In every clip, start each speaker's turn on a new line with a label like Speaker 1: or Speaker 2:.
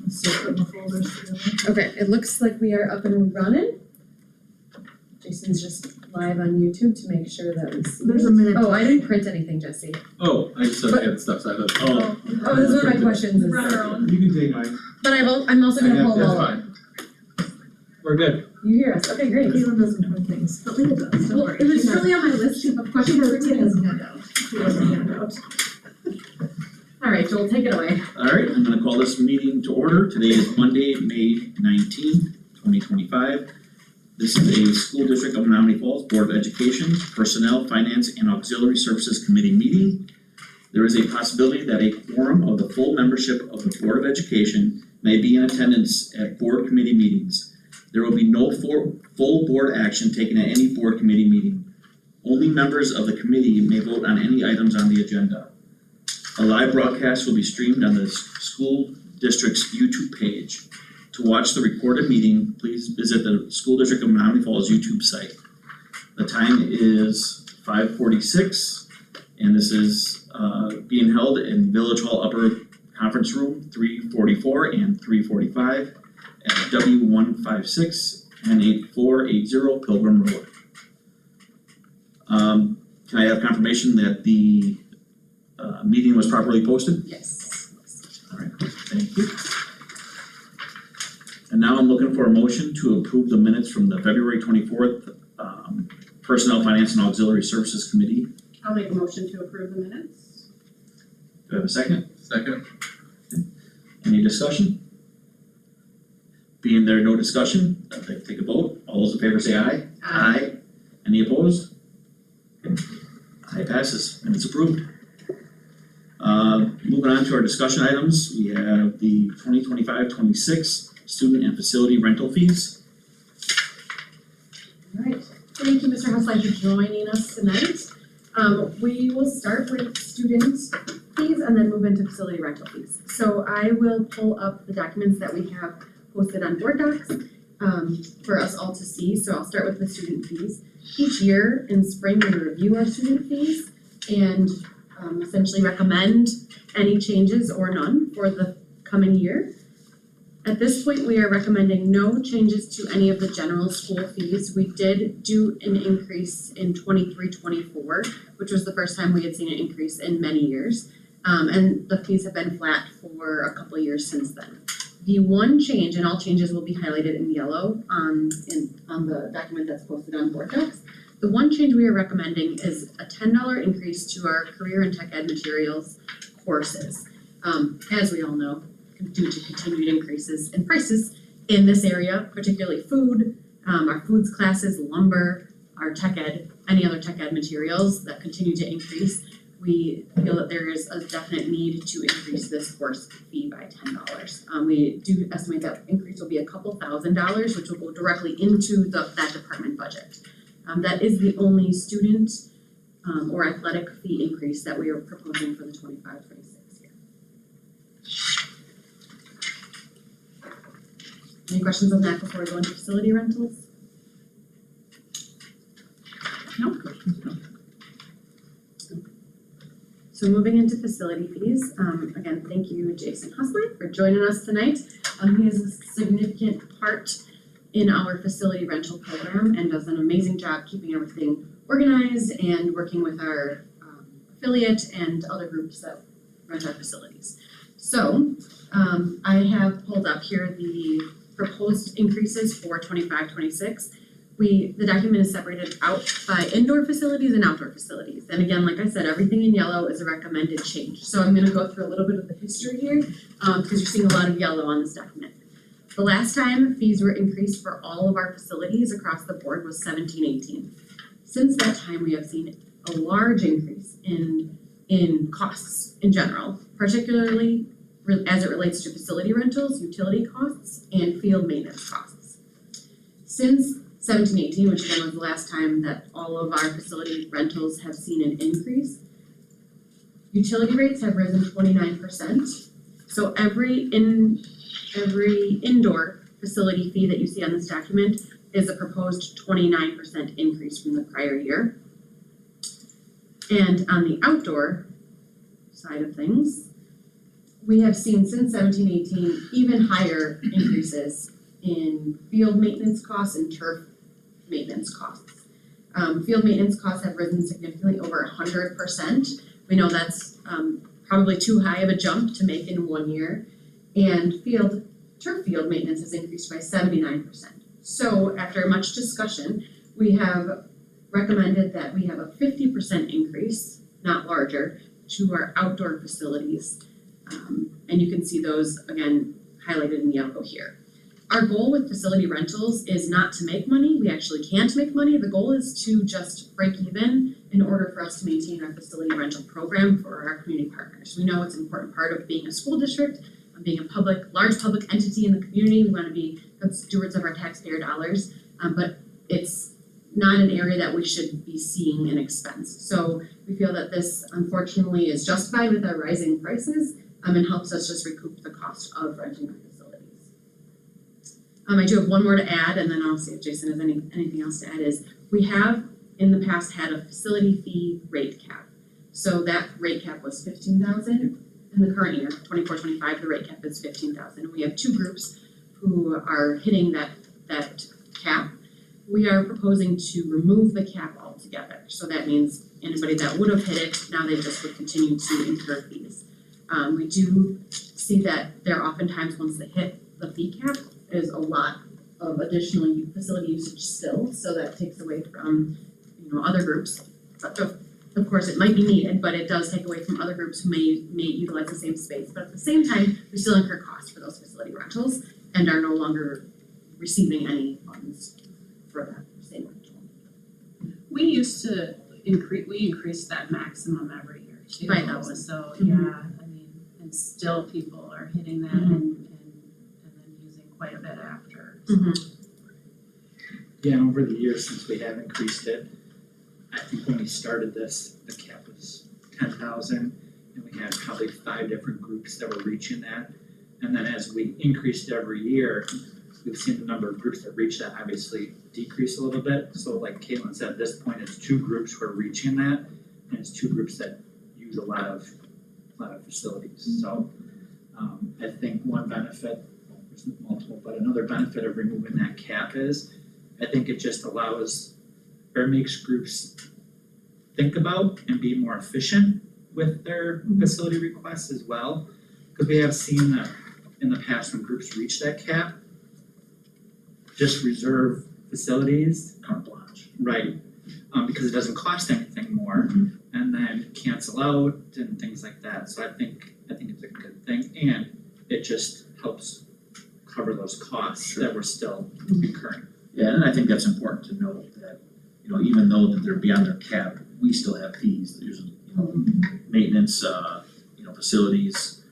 Speaker 1: So put the folders together.
Speaker 2: Okay, it looks like we are up and running. Jason's just live on YouTube to make sure that we see.
Speaker 1: There's
Speaker 2: it.
Speaker 1: a minute.
Speaker 2: Oh, I didn't print anything, Jesse.
Speaker 3: Oh, I just had stuff, so I thought,
Speaker 2: Oh, this is one of my questions. Is,
Speaker 1: Run our own.
Speaker 3: You can take mine.
Speaker 2: but I'm also gonna pull them
Speaker 3: That's
Speaker 2: all up.
Speaker 3: fine. We're good.
Speaker 2: You hear us? Okay, great.
Speaker 1: Caitlin doesn't print things, but Leah does, don't
Speaker 2: Well,
Speaker 1: worry.
Speaker 2: it was
Speaker 1: She
Speaker 2: really on my list of
Speaker 1: She
Speaker 2: questions.
Speaker 1: has a handout. She has a handout.
Speaker 2: All right, Joel, take it away.
Speaker 4: Alright, I'm gonna call this meeting to order. Today is Monday, May 19th, 2025. This is a School District of Menominee Falls Board of Education, Personnel, Finance, and Auxiliary Services Committee meeting. There is a possibility that a quorum of the full membership of the Board of Education may be in attendance at board committee meetings. There will be no full board action taken at any board committee meeting. Only members of the committee may vote on any items on the agenda. A live broadcast will be streamed on the school district's YouTube page. To watch the recorded meeting, please visit the School District of Menominee Falls YouTube site. The time is 5:46, and this is being held in Village Hall Upper Conference Room 344 and 345 at W156 and 8480 Pilgrim Road. Can I have confirmation that the meeting was properly posted?
Speaker 2: Yes.
Speaker 4: Alright, thank you. And now I'm looking for a motion to approve the minutes from the February 24th Personnel, Finance, and Auxiliary Services Committee.
Speaker 2: I'll make a motion to approve the minutes.
Speaker 4: Do I have a second?
Speaker 3: Second.
Speaker 4: Any discussion? Being there no discussion, I'd like to take a vote. All those in favor say aye. Aye. Any opposed? Aye passes, and it's approved. Moving on to our discussion items, we have the 2025-26 student and facility rental fees.
Speaker 2: All right, thank you, Mr. Hussline, for joining us tonight. We will start with student fees and then move into facility rental fees. So I will pull up the documents that we have posted on board docs for us all to see. So I'll start with the student fees. Each year in spring, we review our student fees and essentially recommend any changes or none for the coming year. At this point, we are recommending no changes to any of the general school fees. We did do an increase in 23-24, which was the first time we had seen an increase in many years. And the fees have been flat for a couple of years since then. The one change, and all changes will be highlighted in yellow on the document that's posted on board docs. The one change we are recommending is a $10 increase to our career and tech ed materials courses. As we all know, due to continued increases in prices in this area, particularly food, our foods classes, lumber, our tech ed, any other tech ed materials that continue to increase, we feel that there is a definite need to increase this course fee by $10. We do estimate that increase will be a couple $1,000s, which will go directly into that department budget. That is the only student or athletic fee increase that we are proposing for the 25-26 year. Any questions on that before we go into facility rentals? No? So moving into facility fees, again, thank you Jason Hussline for joining us tonight. He is a significant part in our facility rental program and does an amazing job keeping everything organized and working with our affiliate and other groups that rent our facilities. So I have pulled up here the proposed increases for 25-26. The document is separated out by indoor facilities and outdoor facilities. And again, like I said, everything in yellow is a recommended change. So I'm gonna go through a little bit of the history here because you're seeing a lot of yellow on this document. The last time fees were increased for all of our facilities across the board was 17-18. Since that time, we have seen a large increase in costs in general, particularly as it relates to facility rentals, utility costs, and field maintenance costs. Since 17-18, which again was the last time that all of our facility rentals have seen an increase, utility rates have risen 29%. So every indoor facility fee that you see on this document is a proposed 29% increase from the prior year. And on the outdoor side of things, we have seen since 17-18 even higher increases in field maintenance costs and turf maintenance costs. Field maintenance costs have risen significantly over 100%. We know that's probably too high of a jump to make in 1 year. And turf field maintenance has increased by 79%. So after much discussion, we have recommended that we have a 50% increase, not larger, to our outdoor facilities. And you can see those again highlighted in yellow here. Our goal with facility rentals is not to make money. We actually can't make money. The goal is to just break even in order for us to maintain our facility rental program for our community partners. We know it's an important part of being a school district, of being a large public entity in the community. We want to be good stewards of our taxpayer dollars, but it's not an area that we should be seeing an expense. So we feel that this unfortunately is justified with our rising prices and helps us just recoup the cost of renting our facilities. I do have one more to add, and then I'll see if Jason has anything else to add, is we have in the past had a facility fee rate cap. So that rate cap was $15,000 in the current year, 24-25, the rate cap is $15,000. And we have two groups who are hitting that cap. We are proposing to remove the cap altogether. So that means anybody that would have hit it, now they just would continue to incur fees. We do see that there are oftentimes once they hit the fee cap, is a lot of additional facility usage still, so that takes away from, other groups. But of course, it might be needed, but it does take away from other groups who may utilize the same space. But at the same time, we still incur costs for those facility rentals and are no longer receiving any funds for that same rental.
Speaker 1: We used to increase that maximum every year too.
Speaker 2: 5,000.
Speaker 1: So
Speaker 2: Mhm.
Speaker 1: yeah, I mean, and still people are hitting that and then using quite a bit after. So.
Speaker 5: Yeah, over the years since we have increased it, I think when we started this, the cap was 10,000, and we had probably 5 different groups that were reaching that. And then as we increased every year, we've seen the number of groups that reach that obviously decrease a little bit. So like Caitlin said, at this point, it's 2 groups who are reaching that, and it's 2 groups that use a lot of facilities. So I think one benefit, there's multiple, but another benefit of removing that cap is, I think it just allows or makes groups think about and be more efficient with their facility requests as well. Because we have seen that in the past when groups reach that cap, just reserve facilities.
Speaker 4: Carte blanche.
Speaker 5: Right, because it doesn't cost anything more, and then cancel out and things like that. So I think it's a good thing, and it just helps cover those costs that we're still incurring.
Speaker 4: Yeah, and I think that's important to note that, even though that they're beyond their cap, we still have fees. There's, maintenance, facilities,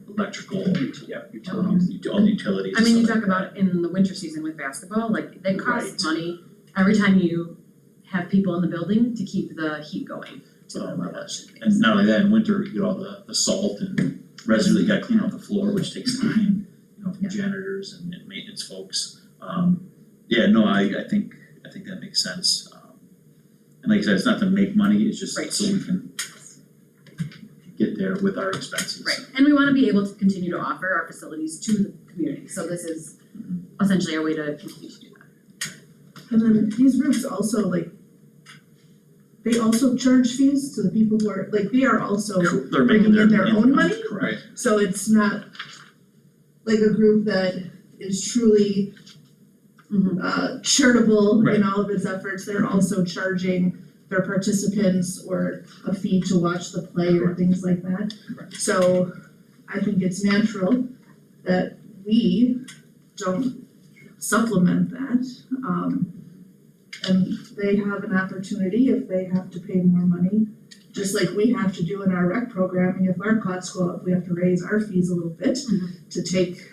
Speaker 4: electrical,
Speaker 5: Utilities.
Speaker 4: all the utilities.
Speaker 2: I mean, you
Speaker 4: stuff
Speaker 2: talk
Speaker 4: like that.
Speaker 2: about in the winter season with basketball, like they cost
Speaker 5: Right.
Speaker 2: money every time you have people in the building to keep the heat going to the level it should be.
Speaker 4: And not only that, in winter, you get all the salt and residue, you gotta clean out the floor, which takes time, from janitors and maintenance folks. I think that makes sense. And like I said, it's not to make money, it's just
Speaker 2: Right.
Speaker 4: so we can get there with our expenses.
Speaker 2: Right, and we wanna be able to continue to offer our facilities to the community, so this is essentially our way to continue to do that.
Speaker 6: And then these groups also they also charge fees to the people who are, they are also,
Speaker 4: They're making
Speaker 6: bringing in their own
Speaker 4: income,
Speaker 6: money?
Speaker 4: correct.
Speaker 6: so it's not like a group that is truly charitable
Speaker 5: Right.
Speaker 6: in all of its efforts. They're also charging their participants or a fee to watch the play or things like that.
Speaker 5: Correct.
Speaker 6: So I think it's natural that we don't supplement that. And they have an opportunity if they have to pay more money, just like we have to do in our rec programming. If our costs go up, we have to raise our fees a little bit to take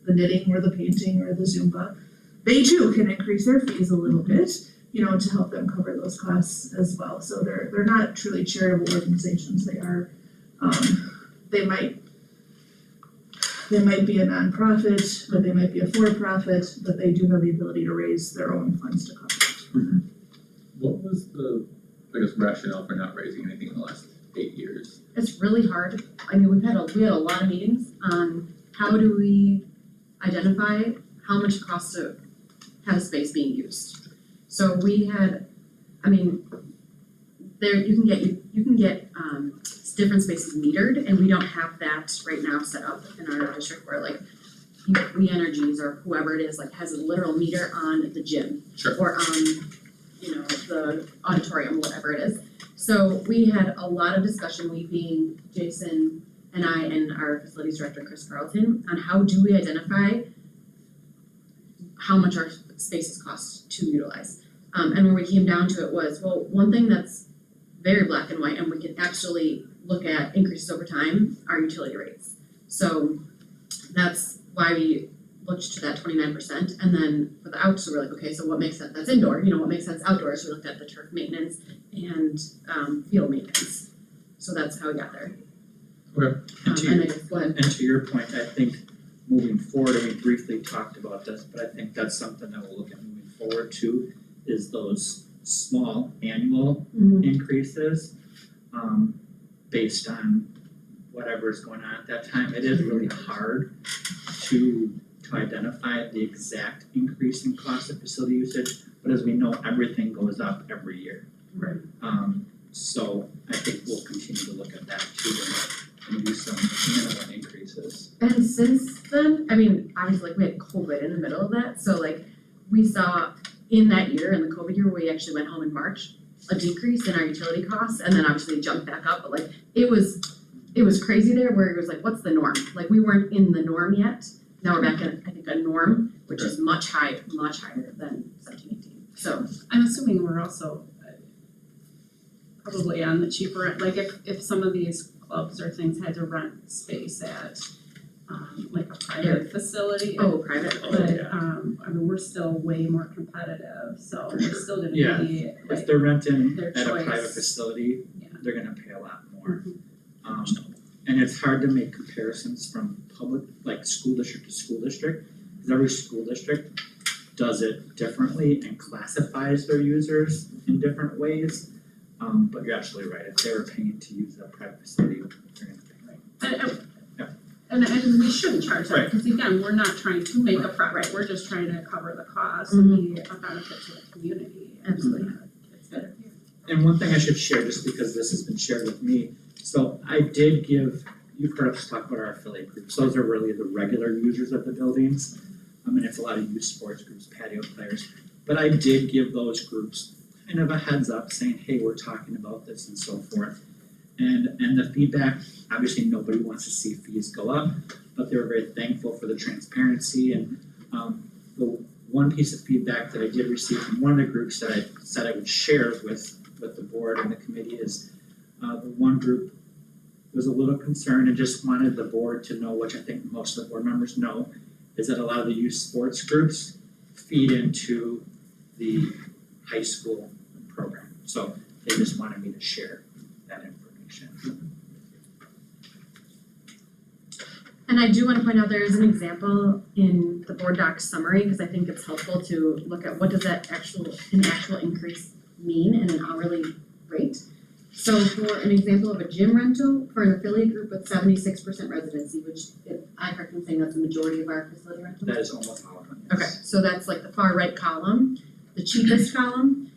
Speaker 6: the knitting or the painting or the Zumba. They too can increase their fees a little bit, to help them cover those costs as well. So they're not truly charitable organizations. They are, they might be a nonprofit, but they might be a for-profit, but they do have the ability to raise their own funds to cover it.
Speaker 3: What was the, rationale for not raising anything in the last 8 years.
Speaker 2: It's really hard. I mean, we had a lot of meetings on how do we identify how much it costs to have a space being used. So we had, I mean, there, you can get different spaces metered, and we don't have that right now set up in our district where like We Energies or whoever it is, like has a literal meter on the gym.
Speaker 3: Sure.
Speaker 2: Or on, the auditorium, whatever it is. So we had a lot of discussion, we being Jason and I and our facilities director, Chris Carlton, on how do we identify how much our spaces cost to utilize. And where we came down to it was, well, one thing that's very black and white and we can actually look at increases over time are utility rates. So that's why we looked to that 29%, and then for the outdoors, we're like, okay, so what makes sense? That's indoor, what makes sense outdoors? We looked at the turf maintenance and field maintenance. So that's how we got there.
Speaker 3: Okay.
Speaker 5: And to
Speaker 2: And
Speaker 5: your,
Speaker 2: then, go ahead.
Speaker 5: and to your point, I think moving forward, and we briefly talked about this, but I think that's something that we'll look at moving forward too, is those small annual increases, based on whatever's going on at that time. It is really hard to identify the exact increase in cost of facility usage, but as we know, everything goes up every year.
Speaker 1: Right.
Speaker 5: So I think we'll continue to look at that too, and do some minimal increases.
Speaker 2: And since then, I mean, obviously, like, we had COVID in the middle of that, so like, we saw in that year, in the COVID year, we actually went home in March, a decrease in our utility costs, and then obviously it jumped back up, but like, it was crazy there where it was like, what's the norm? Like, we weren't in the norm yet, now we're back in, I think, a norm, which is much higher than 17-18, so.
Speaker 1: I'm assuming we're also probably on the cheaper end, like if some of these clubs or things had to rent space at like a private facility.
Speaker 2: Oh, private.
Speaker 1: But I mean, we're still way more competitive, so we're still gonna
Speaker 5: Yeah.
Speaker 1: be
Speaker 5: If
Speaker 1: like,
Speaker 5: they're renting
Speaker 1: their
Speaker 5: at a
Speaker 1: choice.
Speaker 5: private facility,
Speaker 1: Yeah.
Speaker 5: they're gonna pay a lot more.
Speaker 1: Mhm.
Speaker 5: And it's hard to make comparisons from public, like school district to school district, because every school district does it differently and classifies their users in different ways. But you're absolutely right, if they were paying to use a private facility, they're gonna pay.
Speaker 1: And we shouldn't charge that, because again, we're not trying to make a profit, we're just trying to cover the cost and be a benefit to the community. And,
Speaker 2: Absolutely.
Speaker 1: It's better.
Speaker 5: And one thing I should share, just because this has been shared with me, so I did give, you've heard us talk about our affiliate groups, those are really the regular users of the buildings. And it's a lot of youth sports groups, patio players, but I did give those groups kind of a heads up saying, hey, we're talking about this and so forth. And the feedback, obviously nobody wants to see fees go up, but they were very thankful for the transparency and the one piece of feedback that I did receive from one of the groups that I said I would share with the board and the committee is the one group was a little concerned and just wanted the board to know, which I think most of the board members know, is that a lot of the youth sports groups feed into the high school program. So they just wanted me to share that information.
Speaker 2: And I do wanna point out there is an example in the board doc summary, because I think it's helpful to look at what does that actual increase mean in an hourly rate. So for an example of a gym rental for an affiliate group with 76% residency, which I heard from saying that's the majority of our facility rentals.
Speaker 5: That is almost all of them.
Speaker 2: Okay, so that's like the far right column, the cheapest column.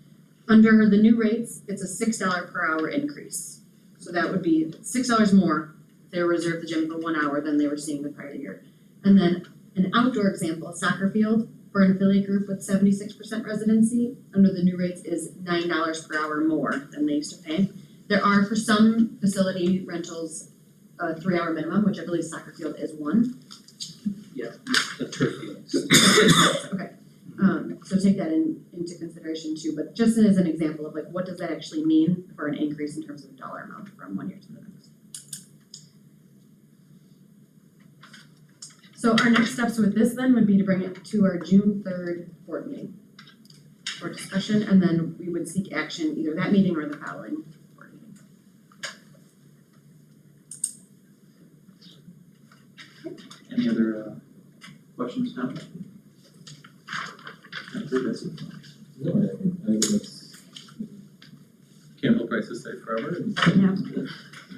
Speaker 2: Under the new rates, it's a $6 per hour increase. So that would be $6 more if they were reserved the gym for 1 hour than they were seeing the prior year. And then an outdoor example, a soccer field for an affiliate group with 76% residency, under the new rates is $9 per hour more than they used to pay. There are, for some facility rentals, a 3-hour minimum, which I believe soccer field is one.
Speaker 5: Yeah, the turf fields.
Speaker 2: Okay, so take that into consideration too, but just as an example of like, what does that actually mean for an increase in terms of dollar amount from one year to the next? So our next steps with this then would be to bring it to our June 3rd board meeting for discussion, and then we would seek action either that meeting or the following board meeting.
Speaker 4: Any other questions now? I think that's it.
Speaker 3: No, I think that's. Candle prices stay forever and
Speaker 2: Yeah.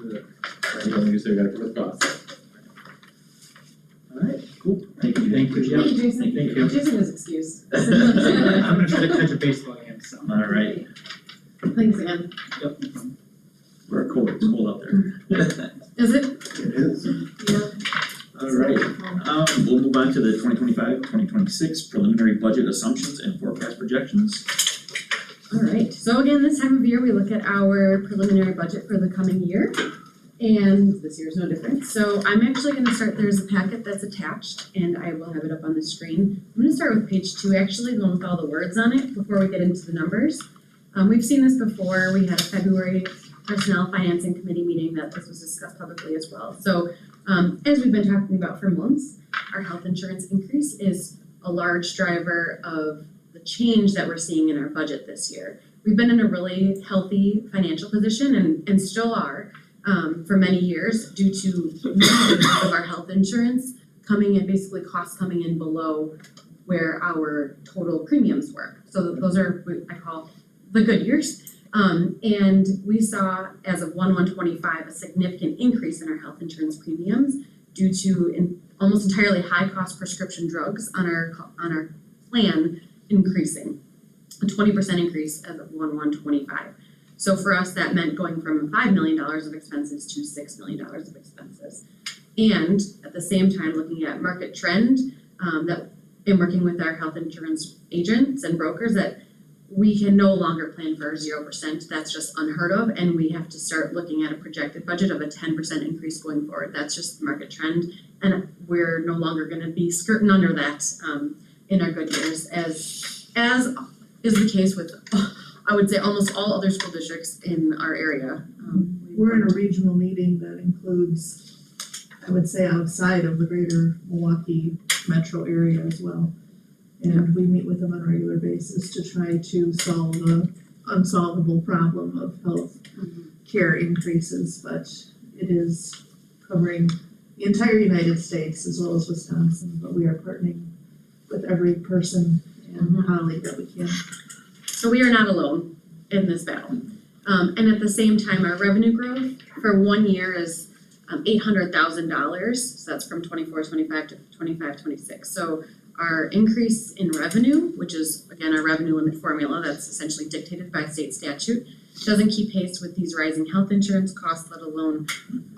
Speaker 3: You don't use it, gotta put it across.
Speaker 4: Alright, cool, thank you.
Speaker 5: Thank you,
Speaker 2: Thank you, Jason.
Speaker 5: Thank you.
Speaker 2: Jason is excused.
Speaker 5: I'm gonna try to catch a baseball game, so.
Speaker 4: Alright,
Speaker 2: Thanks again.
Speaker 5: Yep, no problem.
Speaker 4: we're cold, it's cold out there.
Speaker 2: Is it?
Speaker 4: It is.
Speaker 2: Yeah.
Speaker 4: Alright, we'll move on to the 2025-2026 preliminary budget assumptions and forecast projections.
Speaker 2: Alright, so again, this time of year, we look at our preliminary budget for the coming year. And this year's no different. So I'm actually gonna start, there's a packet that's attached and I will have it up on the screen. I'm gonna start with page 2, actually, going with all the words on it before we get into the numbers. We've seen this before, we had a February Personnel Financing Committee meeting that this was discussed publicly as well. So as we've been talking about for months, our health insurance increase is a large driver of the change that we're seeing in our budget this year. We've been in a really healthy financial position and still are for many years due to movement of our health insurance coming in, basically costs coming in below where our total premiums were. So those are what I call the good years. And we saw as of 1/1/25 a significant increase in our health insurance premiums due to almost entirely high cost prescription drugs on our plan increasing, a 20% increase as of 1/1/25. So for us, that meant going from $5 million of expenses to $6 million of expenses. And at the same time, looking at market trend, that in working with our health insurance agents and brokers, that we can no longer plan for 0%. That's just unheard of, and we have to start looking at a projected budget of a 10% increase going forward. That's just the market trend, and we're no longer gonna be skirting under that in our good years, as is the case with I would say almost all other school districts in our area.
Speaker 6: We're in a regional meeting that includes, I would say, outside of the greater Milwaukee metro area as well. And we meet with them on a regular basis to try to solve the unsolvable problem of health care increases, but it is covering the entire United States as well as Wisconsin, but we are partnering with every person and colleague that we can.
Speaker 2: So we are not alone in this battle. And at the same time, our revenue growth for 1 year is $800,000. So that's from 24-25 to 25-26. So our increase in revenue, which is again our revenue limit formula that's essentially dictated by state statute, doesn't keep pace with these rising health insurance costs, let alone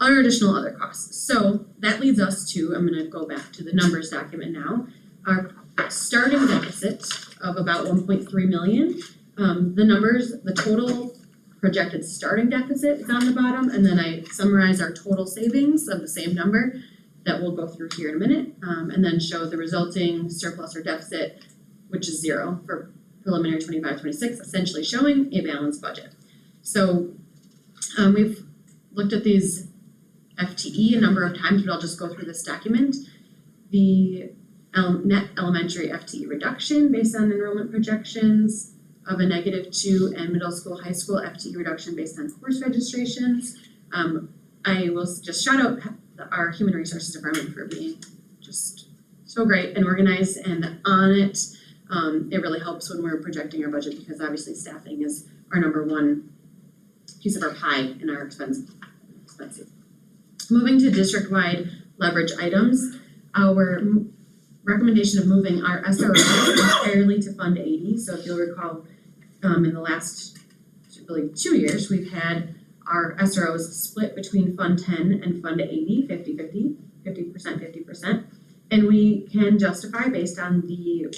Speaker 2: our additional other costs. So that leads us to, I'm gonna go back to the numbers document now, our starting deficit of about 1.3 million. The total projected starting deficit is on the bottom, and then I summarize our total savings of the same number that we'll go through here in a minute, and then show the resulting surplus or deficit, which is 0 for preliminary 25-26, essentially showing a balanced budget. So we've looked at these FTE a number of times, but I'll just go through this document. The net elementary FTE reduction based on enrollment projections of a -2, and middle school, high school FTE reduction based on course registrations. I will just shout out our human resources department for being just so great and organized and on it. It really helps when we're projecting our budget because obviously staffing is our number one piece of our pie in our expenses. Moving to district-wide leverage items, our recommendation of moving our SRO entirely to Fund 80. So if you'll recall, in the last really 2 years, we've had our SROs split between Fund 10 and Fund 80, 50-50, 50%, 50%. And we can justify based on the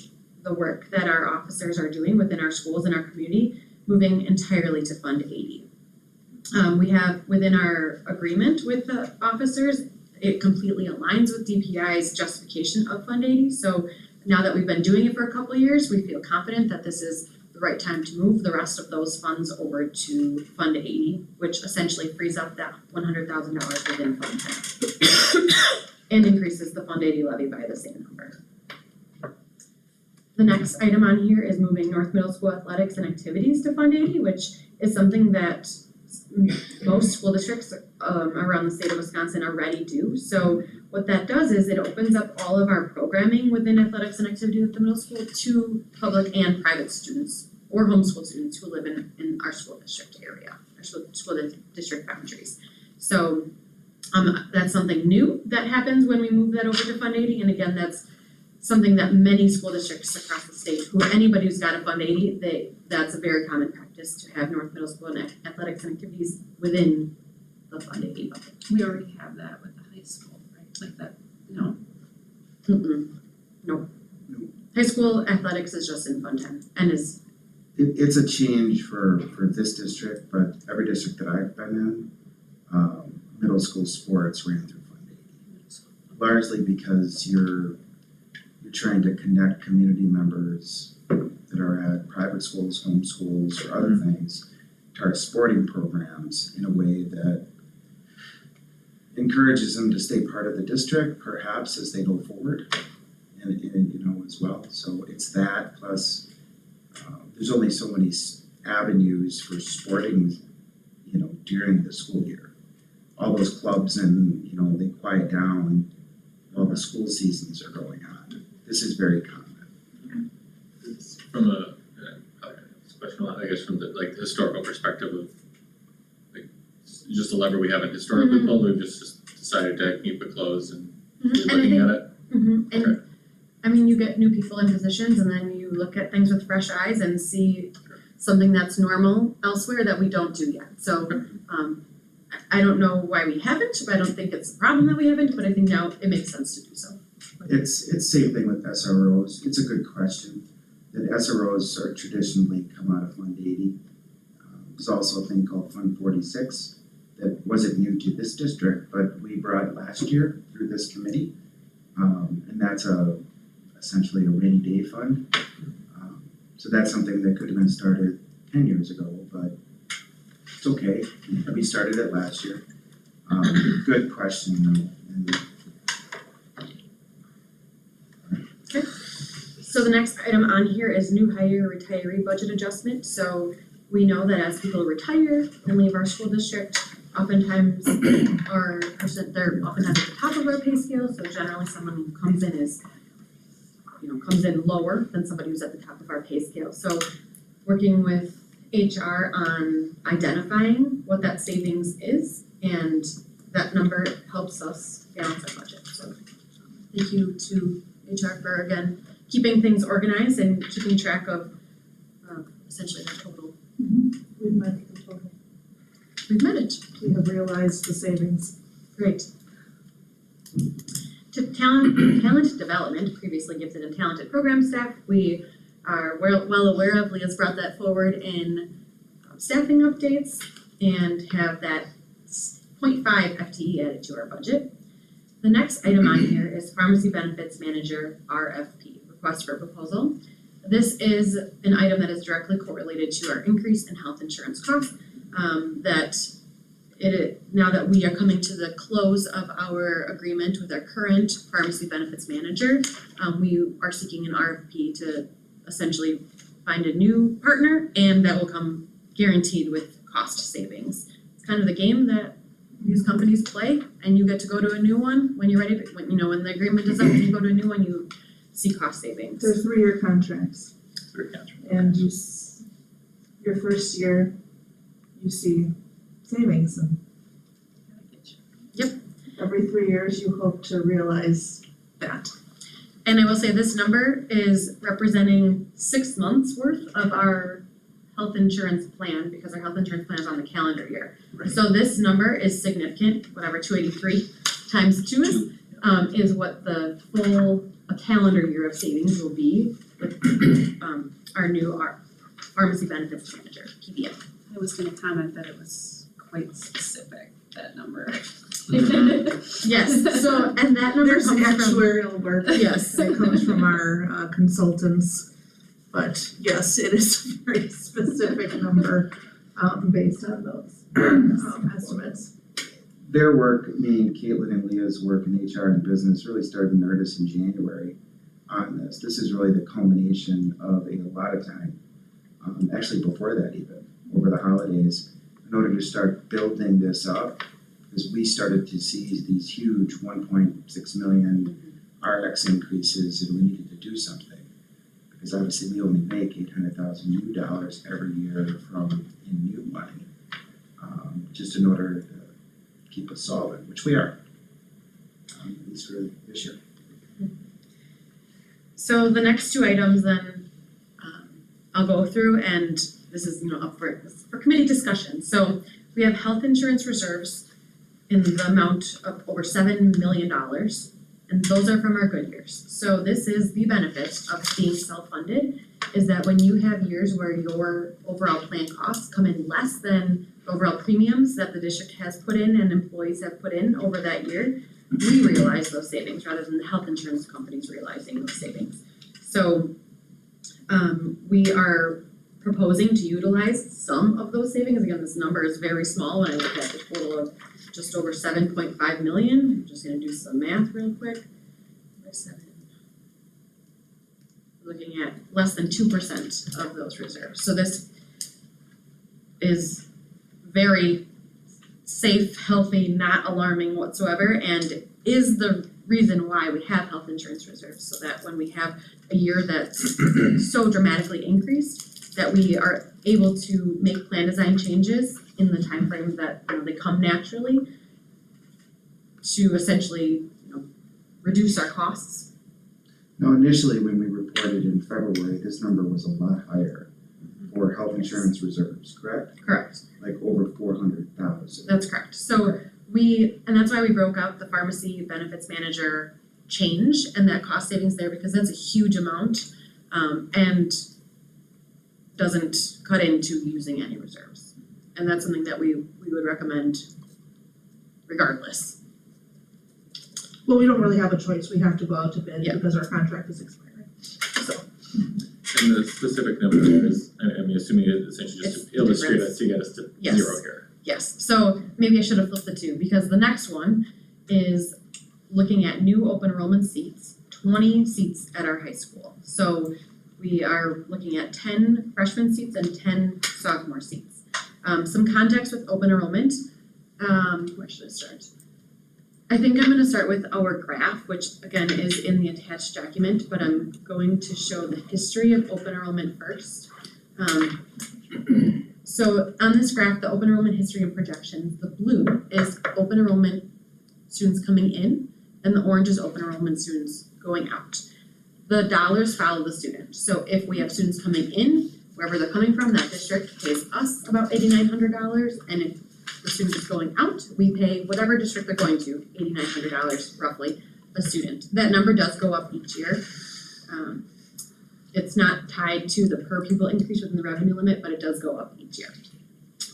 Speaker 2: work that our officers are doing within our schools and our community, moving entirely to Fund 80. We have within our agreement with the officers, it completely aligns with DPI's justification of Fund 80. So now that we've been doing it for a couple of years, we feel confident that this is the right time to move the rest of those funds over to Fund 80, which essentially frees up that $100,000 within Fund 10 and increases the Fund 80 levy by the same number. The next item on here is moving North Middle School athletics and activities to Fund 80, which is something that most school districts around the state of Wisconsin already do. So what that does is it opens up all of our programming within athletics and activities at the middle school to public and private students or homeschool students who live in our school district area, our school district boundaries. So that's something new that happens when we move that over to Fund 80, and again, that's something that many school districts across the state, anybody who's got a Fund 80, that's a very common practice to have North Middle School and athletics and activities within the Fund 80 bucket.
Speaker 1: We already have that with the high school, right? Like that, no.
Speaker 2: No. High school athletics is just in Fund 10 and is,
Speaker 7: It's a change for this district, but every district that I've been in, middle school sports ran through Fund 80. Largely because you're trying to connect community members that are at private schools, home schools, or other things to our sporting programs in a way that encourages them to stay part of the district, perhaps as they go forward, and you know, as well. So it's that plus there's only so many avenues for sporting, you know, during the school year. All those clubs and, you know, they quiet down while the school seasons are going on. This is very common.
Speaker 3: It's from a question, I guess, from the like historical perspective of like just a lever we haven't historically pulled, we've just decided to keep it closed and
Speaker 2: and I
Speaker 3: looking
Speaker 2: think,
Speaker 3: at it.
Speaker 2: and I mean, you get new people in positions and then you look at things with fresh eyes and see something that's normal elsewhere that we don't do yet. So, I don't know why we haven't, but I don't think it's a problem that we haven't, but I think now it makes sense to do so.
Speaker 7: It's same thing with SROs. It's a good question. That SROs are traditionally come out of Fund 80. There's also a thing called Fund 46 that wasn't new to this district, but we brought it last year through this committee. And that's essentially a rainy day fund. So that's something that could have been started 10 years ago, but it's okay. We started it last year. Good question though. And
Speaker 2: So the next item on here is new hire retiree budget adjustment. So we know that as people retire and leave our school district, oftentimes they're oftentimes at the top of our pay scale. So generally someone who comes in is, comes in lower than somebody who's at the top of our pay scale. So working with HR on identifying what that savings is, and that number helps us balance our budget. So thank you to HR for, again, keeping things organized and keeping track of essentially the total.
Speaker 6: We've met the total.
Speaker 2: We've met it.
Speaker 6: We have realized the savings.
Speaker 2: Great. To talent development, previously gifted and talented program staff, we are well aware of. Leah's brought that forward in staffing updates and have that 0.5 FTE added to our budget. The next item on here is pharmacy benefits manager RFP, request for proposal. This is an item that is directly correlated to our increase in health insurance costs. Now that we are coming to the close of our agreement with our current pharmacy benefits manager, we are seeking an RFP to essentially find a new partner, and that will come guaranteed with cost savings. It's kind of the game that these companies play, and you get to go to a new one when you're ready, when the agreement is up and you go to a new one, you see cost savings.
Speaker 6: They're 3-year contracts, and your first year, you see savings, and every 3 years you hope to realize that.
Speaker 2: And I will say this number is representing 6 months worth of our health insurance plan, because our health insurance plan is on the calendar year.
Speaker 7: Right.
Speaker 2: So this number is significant, whatever 283 times 2 is what the full calendar year of savings will be with our pharmacy benefits manager, PBM.
Speaker 1: I was gonna comment that it was quite specific, that number.
Speaker 2: Yes, so, and that number
Speaker 6: There's
Speaker 2: comes from,
Speaker 6: actuarial work
Speaker 2: yes,
Speaker 6: that comes from our consultants, but yes, it is a very specific number based on those estimates.
Speaker 7: their work, me and Caitlin and Leah's work in HR and business really started in earnest in January on this. This is really the culmination of a lot of time, actually before that even, over the holidays, in order to start building this up, because we started to see these huge 1.6 million RX increases, and we needed to do something. Because obviously we only make $800,000 new dollars every year from in new money, just in order to keep us solvent, which we are. At least for this year.
Speaker 2: So the next two items then, I'll go through, and this is, up for committee discussion. So we have health insurance reserves in the amount of over $7 million, and those are from our good years. So this is the benefit of being self-funded, is that when you have years where your overall plan costs come in less than the overall premiums that the district has put in and employees have put in over that year, we realize those savings rather than the health insurance companies realizing those savings. So we are proposing to utilize some of those savings. Again, this number is very small when I look at the total of just over 7.5 million. I'm just gonna do some math real quick. Looking at less than 2% of those reserves. So this is very safe, healthy, not alarming whatsoever, and is the reason why we have health insurance reserves, so that when we have a year that's so dramatically increased, that we are able to make plan design changes in the timeframes that, they come naturally to essentially, reduce our costs.
Speaker 7: Now, initially, when we reported in February, this number was a lot higher for health insurance reserves, correct?
Speaker 2: Correct.
Speaker 7: Like over 400,000.
Speaker 2: That's correct. So and that's why we broke out the pharmacy benefits manager change and that cost savings there, because that's a huge amount, and doesn't cut into using any reserves. And that's something that we would recommend regardless.
Speaker 6: Well, we don't really have a choice, we have to go out to bid
Speaker 2: Yeah.
Speaker 6: because our contract is expiring, so.
Speaker 3: And the specific number there is, I'm assuming it's essentially just
Speaker 2: It's
Speaker 3: to illustrate
Speaker 2: difference.
Speaker 3: us to get us to
Speaker 2: Yes.
Speaker 3: zero here.
Speaker 2: Yes, so maybe I should have flipped the two, because the next one is looking at new open enrollment seats, 20 seats at our high school. So we are looking at 10 freshman seats and 10 sophomore seats. Some context with open enrollment, where should I start? I think I'm gonna start with our graph, which again is in the attached document, but I'm going to show the history of open enrollment first. So on this graph, the open enrollment history and projections, the blue is open enrollment students coming in, and the orange is open enrollment students going out. The dollars follow the student, so if we have students coming in, wherever they're coming from, that district pays us about $8,900, and if the student is going out, we pay whatever district they're going to, $8,900 roughly a student. That number does go up each year. It's not tied to the per pupil increase within the revenue limit, but it does go up each year.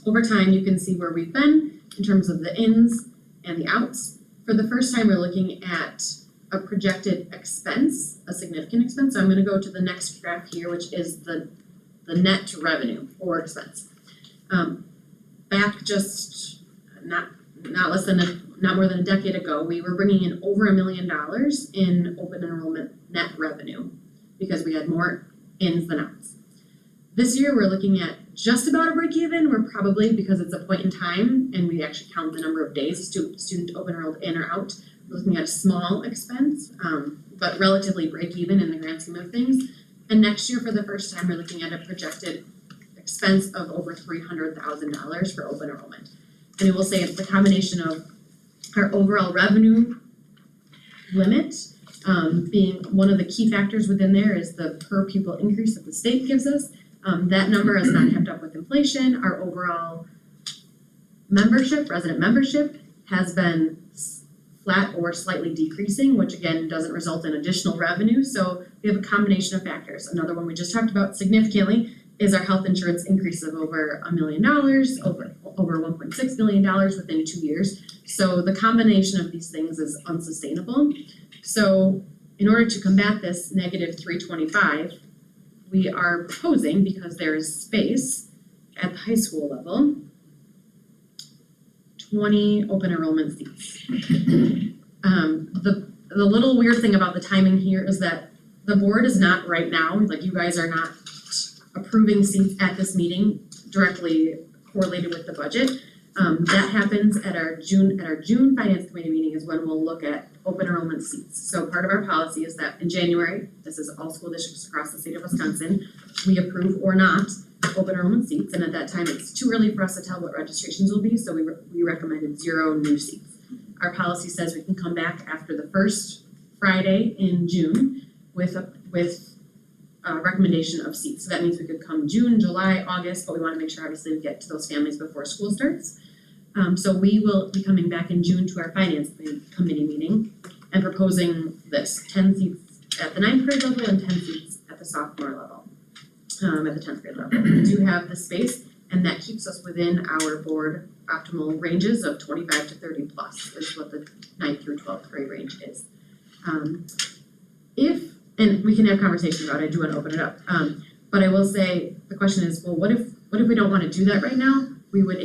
Speaker 2: Over time, you can see where we've been in terms of the ins and the outs. For the first time, we're looking at a projected expense, a significant expense. So I'm gonna go to the next graph here, which is the net revenue or expense. Back just not more than a decade ago, we were bringing in over $1 million in open enrollment net revenue because we had more ins than outs. This year, we're looking at just about a break even. We're probably, because it's a point in time and we actually count the number of days a student open enrolled in or out, we're looking at a small expense, but relatively break even in the grand scheme of things. And next year, for the first time, we're looking at a projected expense of over $300,000 for open enrollment. And it will say it's the combination of our overall revenue limit, being one of the key factors within there is the per pupil increase that the state gives us. That number has not kept up with inflation. Our overall membership, resident membership, has been flat or slightly decreasing, which again doesn't result in additional revenue. So we have a combination of factors. Another one we just talked about significantly is our health insurance increase of over $1 million, over $1.6 million within 2 years. So the combination of these things is unsustainable. So in order to combat this negative 325, we are proposing, because there is space at the high school level, 20 open enrollment seats. The little weird thing about the timing here is that the board is not right now, like you guys are not approving seats at this meeting directly correlated with the budget. That happens at our June Finance Committee meeting is when we'll look at open enrollment seats. So part of our policy is that in January, this is all school districts across the state of Wisconsin, we approve or not open enrollment seats, and at that time, it's too early for us to tell what registrations will be, so we recommended 0 new seats. Our policy says we can come back after the first Friday in June with a recommendation of seats. So that means we could come June, July, August, but we wanna make sure obviously we get to those families before school starts. So we will be coming back in June to our finance committee meeting and proposing this, 10 seats at the 9th grade level and 10 seats at the sophomore level, at the 10th grade level. We do have the space, and that keeps us within our board optimal ranges of 25 to 30 plus is what the 9th through 12th grade range is. And we can have conversations about it, I do wanna open it up. But I will say, the question is, well, what if we don't wanna do that right now? We would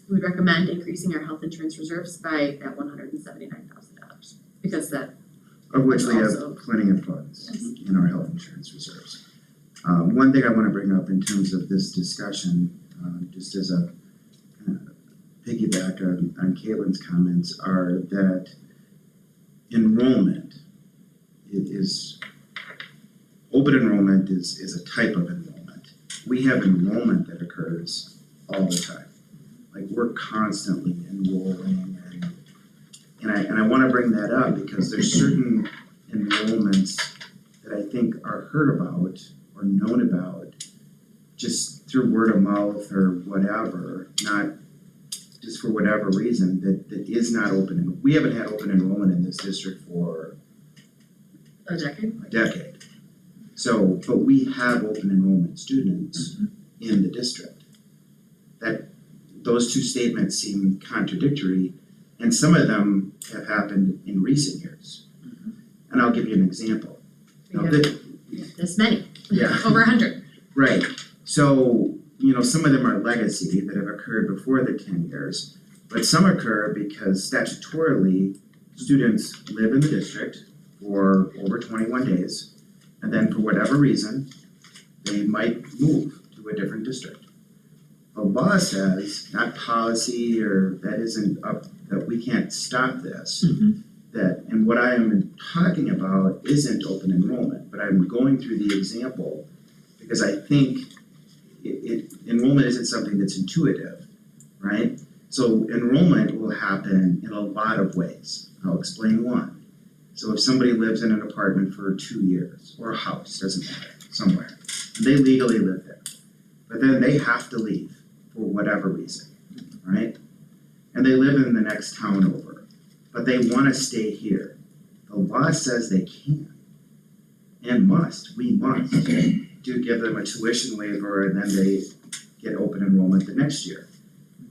Speaker 2: recommend increasing our health insurance reserves by that $179,000, because that
Speaker 7: Of which we
Speaker 2: Also-
Speaker 7: have plenty of funds in our health insurance reserves. One thing I wanna bring up in terms of this discussion, just as a piggyback on Caitlin's comments, are that enrollment open enrollment is a type of enrollment. We have enrollment that occurs all the time. Like, we're constantly enrolling and I wanna bring that up because there's certain enrollments that I think are heard about or known about just through word of mouth or whatever, not just for whatever reason, that is not open. We haven't had open enrollment in this district for
Speaker 2: a decade.
Speaker 7: a decade. So, but we have open enrollment students in the district. Those two statements seem contradictory, and some of them have happened in recent years. And I'll give you an example. Now,
Speaker 2: This many,
Speaker 7: yeah,
Speaker 2: over 100.
Speaker 7: right. So, some of them are legacy that have occurred before the 10 years, but some occur because statutorily, students live in the district for over 21 days, and then for whatever reason, they might move to a different district. The law says, not policy or that isn't up, that we can't stop this. And what I am talking about isn't open enrollment, but I'm going through the example because I think enrollment isn't something that's intuitive, right? So enrollment will happen in a lot of ways. I'll explain one. So if somebody lives in an apartment for 2 years, or a house, doesn't matter, somewhere, and they legally live there, but then they have to leave for whatever reason, right? And they live in the next town over, but they wanna stay here. The law says they can and must, we must, do give them a tuition waiver and then they get open enrollment the next year.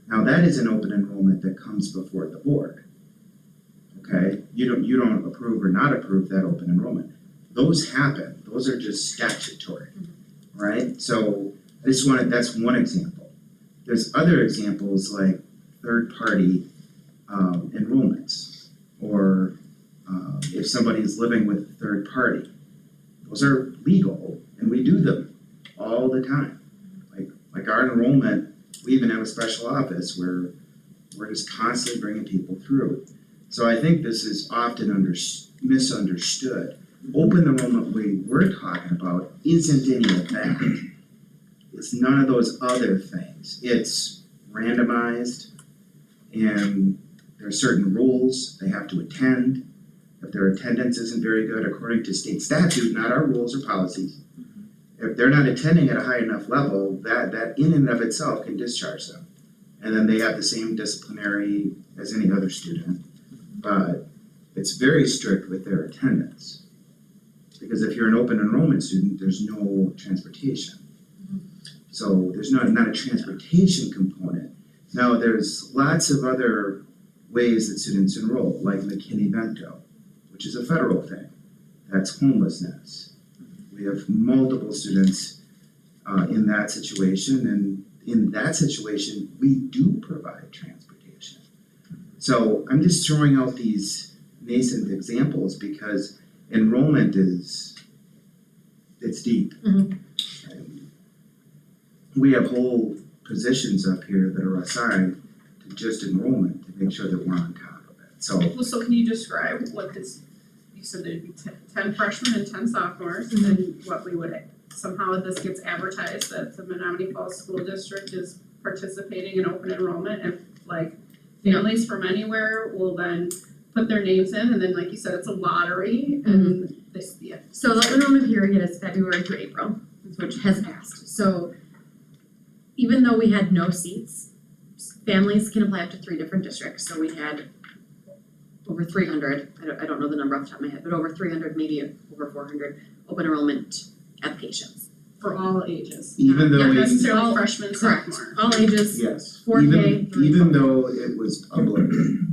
Speaker 7: Now, that is an open enrollment that comes before the board. Okay, you don't approve or not approve that open enrollment. Those happen, those are just statutory, right? So I just wanted, that's one example. There's other examples like third-party enrollments, or if somebody's living with a third party. Those are legal and we do them all the time. Like our enrollment, we even have a special office where we're just constantly bringing people through. So I think this is often misunderstood. Open enrollment we're talking about isn't any of that. It's none of those other things. It's randomized and there are certain rules they have to attend. If their attendance isn't very good according to state statute, not our rules or policies, if they're not attending at a high enough level, that in and of itself can discharge them. And then they have the same disciplinary as any other student, but it's very strict with their attendance. Because if you're an open enrollment student, there's no transportation. So there's not a transportation component. Now, there's lots of other ways that students enroll, like McKinney-Vento, which is a federal thing. That's homelessness. We have multiple students in that situation, and in that situation, we do provide transportation. So I'm just throwing out these nascent examples because enrollment it's deep. And we have whole positions up here that are assigned to just enrollment to make sure that we're on top of it. So
Speaker 1: Well, so can you describe what this, you said there'd be 10 freshmen and 10 sophomores, and then what we would somehow this gets advertised that the Menominee Falls School District is participating in open enrollment, if like families from anywhere will then put their names in, and then like you said, it's a lottery, and this, yeah.
Speaker 2: So the enrollment period is February through April, which has passed. So even though we had no seats, families can apply up to 3 different districts. So we had over 300, I don't know the number off the top of my head, but over 300, maybe over 400 open enrollment applications.
Speaker 1: For all ages,
Speaker 7: Even though
Speaker 1: not
Speaker 7: we-
Speaker 1: necessarily
Speaker 2: All-
Speaker 1: freshmen,
Speaker 2: Correct,
Speaker 1: sophomore.
Speaker 2: all ages,
Speaker 7: Yes,
Speaker 2: 4K,
Speaker 7: even though it was public,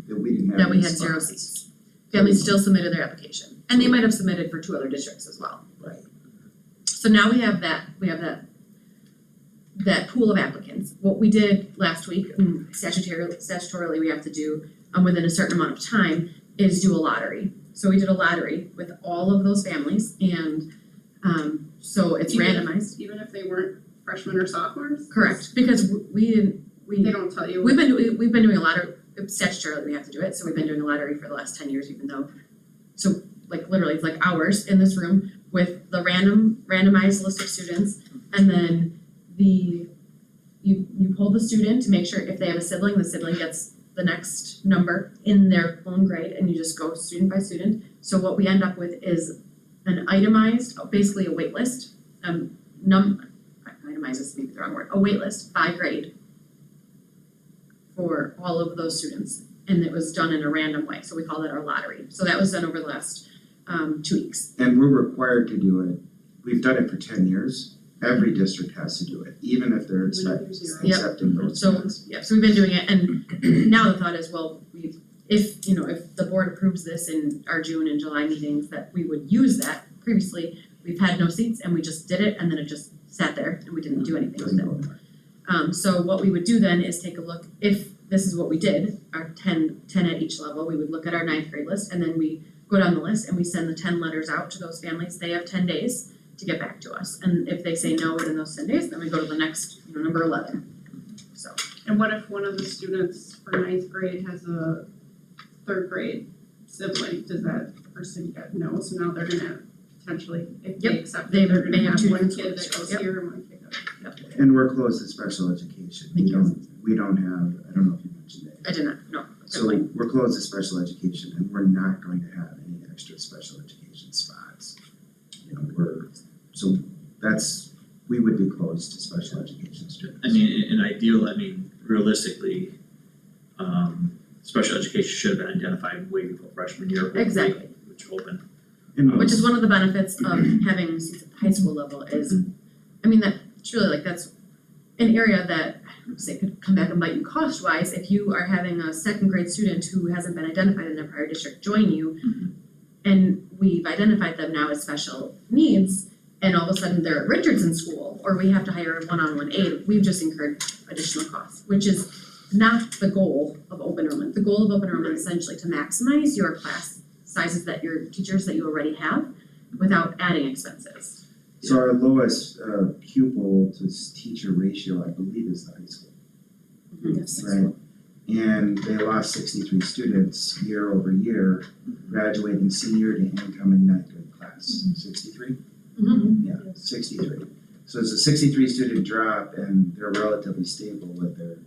Speaker 7: that we didn't have
Speaker 2: that we
Speaker 7: any
Speaker 2: had 0
Speaker 7: spots.
Speaker 2: seats. Families still submitted their application, and they might have submitted for 2 other districts as well.
Speaker 7: Right.
Speaker 2: So now we have that pool of applicants. What we did last week, statutorily we have to do, within a certain amount of time, is do a lottery. So we did a lottery with all of those families, and, so it's
Speaker 1: Even if-
Speaker 2: randomized.
Speaker 1: Even if they weren't freshmen or sophomores?
Speaker 2: Correct, because
Speaker 1: They don't tell you.
Speaker 2: we've been doing a lottery, statutorily we have to do it, so we've been doing a lottery for the last 10 years, even though, so like literally, it's like hours in this room with the randomized list of students, and then you pull the student to make sure if they have a sibling, the sibling gets the next number in their own grade, and you just go student by student. So what we end up with is an itemized, basically a wait list, itemized is maybe the wrong word, a wait list by grade for all of those students, and it was done in a random way, so we call that our lottery. So that was done over the last 2 weeks.
Speaker 7: And we're required to do it, we've done it for 10 years, every district has to do it, even if they're
Speaker 2: Yep.
Speaker 7: accepting those
Speaker 2: So,
Speaker 7: funds.
Speaker 2: yeah, so we've been doing it, and now the thought is, well, if the board approves this in our June and July meetings, that we would use that. Previously, we've had no seats and we just did it, and then it just sat there and we didn't do anything with
Speaker 7: Doesn't
Speaker 2: it.
Speaker 7: go anywhere.
Speaker 2: So what we would do then is take a look, if this is what we did, our 10 at each level, we would look at our 9th grade list, and then we go down the list and we send the 10 letters out to those families. They have 10 days to get back to us, and if they say no within those 10 days, then we go to the next, number 11. So,
Speaker 1: And what if one of the students for 9th grade has a 3rd grade sibling, does that person get no, so now they're gonna potentially, if they
Speaker 2: Yep,
Speaker 1: accept
Speaker 2: they
Speaker 1: it, they're
Speaker 2: may
Speaker 1: gonna
Speaker 2: have
Speaker 1: have
Speaker 2: two
Speaker 1: one
Speaker 2: different
Speaker 1: kid that
Speaker 2: schools.
Speaker 1: goes
Speaker 2: Yep.
Speaker 1: here and one kid goes.
Speaker 7: And we're closed to special education,
Speaker 2: Thank you.
Speaker 7: we don't have, I don't know if you mentioned that.
Speaker 2: I did not, no.
Speaker 7: So we're closed to special education, and we're not going to have any extra special education spots. We would be closed to special education students.
Speaker 4: I mean, in ideal, realistically, special education should have been identified way before freshman year.
Speaker 2: Exactly.
Speaker 4: Which opened.
Speaker 7: And
Speaker 2: Which is one of the benefits of having seats at the high school level is, that's really that's an area that, say, could come back and bite you cost wise, if you are having a 2nd grade student who hasn't been identified in their prior district join you, and we've identified them now as special needs, and all of a sudden they're at Richardson School, or we have to hire a one-on-one aide, we've just incurred additional costs, which is not the goal of open enrollment. The goal of open enrollment is essentially to maximize your class sizes that your teachers that you already have without adding expenses.
Speaker 7: So our lowest pupil to teacher ratio, I believe, is the high school,
Speaker 2: Yes.
Speaker 7: right? And they lost 63 students year over year, graduating senior to incoming 9th grade class, 63?
Speaker 2: Mhm.
Speaker 7: Yeah, 63. So it's a 63 student drop, and they're relatively stable with their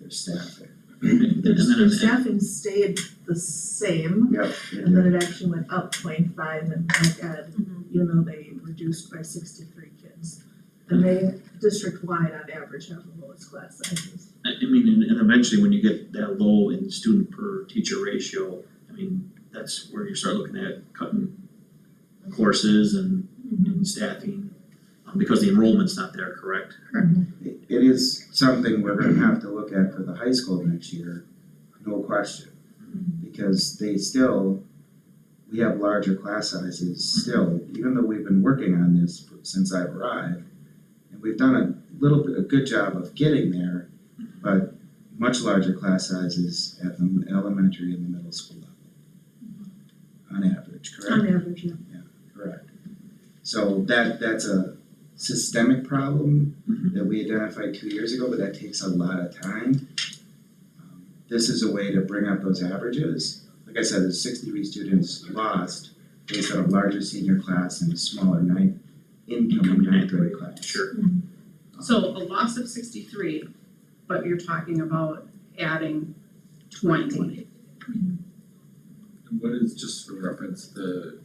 Speaker 7: staff there.
Speaker 6: Their staffing stayed the same,
Speaker 7: Yep.
Speaker 6: and then it actually went up 0.5 in high ed, even though they reduced by 63 kids. And they, district-wide on average, have the lowest class sizes.
Speaker 4: And eventually when you get that low in student per teacher ratio, that's where you start looking at cutting courses and staffing, because the enrollment's not there, correct?
Speaker 7: It is something we're gonna have to look at for the high school next year, no question. Because we have larger class sizes still, even though we've been working on this since I've arrived. And we've done a good job of getting there, but much larger class sizes at the elementary and the middle school level. On average, correct?
Speaker 6: On average, yeah.
Speaker 7: Correct. So that's a systemic problem that we identified 2 years ago, but that takes a lot of time. This is a way to bring up those averages. Like I said, there's 63 students lost based on a larger senior class and a smaller 9th incoming ninth grade class.
Speaker 4: Sure.
Speaker 1: So a loss of 63, but you're talking about adding 20.
Speaker 3: And what is, just for reference, the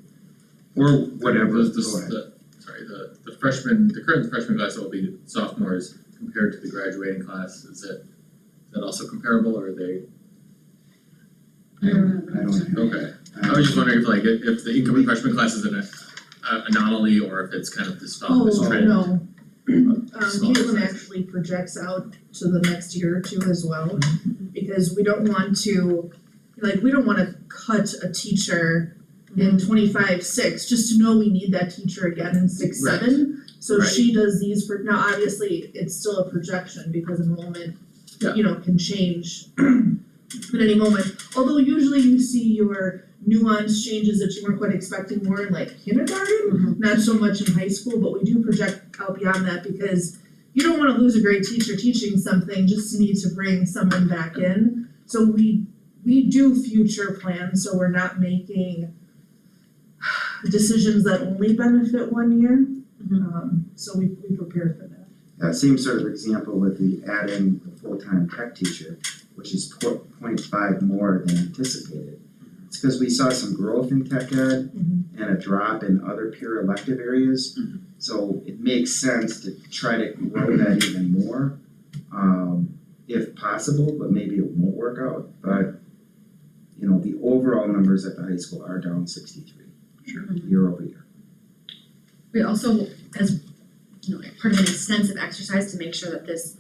Speaker 7: Or whatever,
Speaker 3: the
Speaker 7: go ahead.
Speaker 3: the freshman, the current freshman class that will be sophomores compared to the graduating class, is that also comparable, or are they?
Speaker 7: I don't have.
Speaker 3: Okay, I was just wondering if like, if the incoming freshman class is an anomaly, or if it's kind of this
Speaker 6: Oh,
Speaker 3: trend.
Speaker 6: no.
Speaker 3: Small
Speaker 6: Caitlin
Speaker 3: size.
Speaker 6: actually projects out to the next year or two as well, because we don't want to, like, we don't wanna cut a teacher in 25-6, just to know we need that teacher again in 6-7. So
Speaker 3: Right.
Speaker 6: she does these for, now obviously, it's still a projection because enrollment,
Speaker 3: Yeah.
Speaker 6: can change at any moment. Although usually you see your nuanced changes that you weren't quite expecting more in like kindergarten, not so much in high school, but we do project out beyond that because you don't wanna lose a great teacher teaching something just to need to bring someone back in. So we do future plans, so we're not making decisions that only benefit one year. So we prepare for that.
Speaker 7: That same sort of example with the adding the full-time tech teacher, which is 0.5 more than anticipated. It's because we saw some growth in tech ed and a drop in other pure elective areas. So it makes sense to try to grow that even more, if possible, but maybe it won't work out. But, the overall numbers at the high school are down 63.
Speaker 4: Sure.
Speaker 7: Year over year.
Speaker 2: We also, as part of an extensive exercise to make sure that this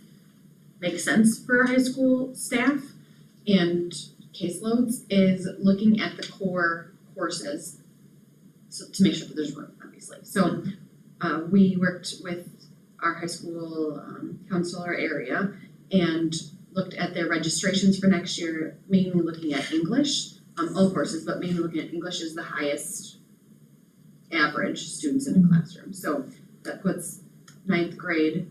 Speaker 2: makes sense for our high school staff and caseloads, is looking at the core courses. So to make sure that there's room, obviously. So we worked with our high school counselor area and looked at their registrations for next year, mainly looking at English, all courses, but mainly looking at English as the highest average students in a classroom. So that puts ninth grade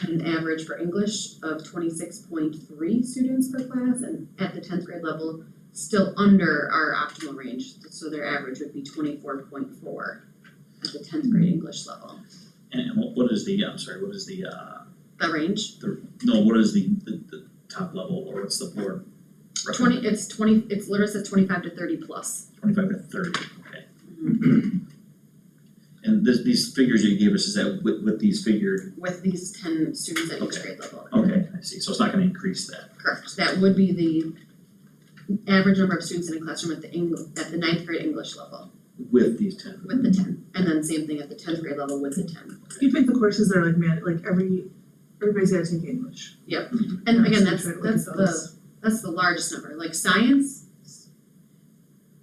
Speaker 2: at an average for English of 26.3 students per class, and at the 10th grade level, still under our optimal range. So their average would be 24.4 at the 10th grade English level.
Speaker 4: And what is the, I'm sorry, what is the,
Speaker 2: The range,
Speaker 4: what is the top level, or what's the board?
Speaker 2: 20, it's literally says 25 to 30 plus.
Speaker 4: 25 to 30, okay. And these figures you gave us, is that with these figured,
Speaker 2: With these 10 students at each
Speaker 4: Okay.
Speaker 2: grade level.
Speaker 4: okay, I see, so it's not gonna increase that.
Speaker 2: Correct, that would be the average number of students in a classroom at the ninth grade English level,
Speaker 4: With these 10.
Speaker 2: with the 10. And then same thing at the 10th grade level with the 10.
Speaker 6: You pick the courses that are like everybody's gotta take English.
Speaker 2: And again,
Speaker 6: So try to look at
Speaker 2: that's the largest number, like science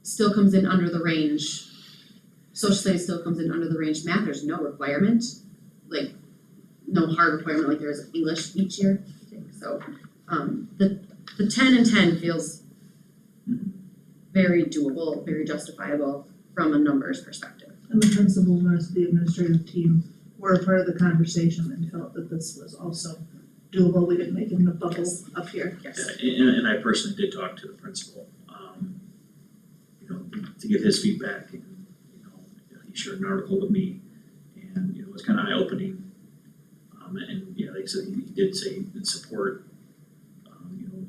Speaker 2: still comes in under the range. Social studies still comes in under the range, math, there's no requirement, like, no hard requirement like there is English each year, I think, so, the 10 and 10 feels very doable, very justifiable from a numbers perspective.
Speaker 6: And the principal and the rest of the administrative team were a part of the conversation and felt that this was also doable. We didn't make it in a bubble up here.
Speaker 2: Yes.
Speaker 4: And I personally did talk to the principal, to get his feedback, and, he shared an article with me, and, it was kind of eye-opening. And, like I said, he did say in support,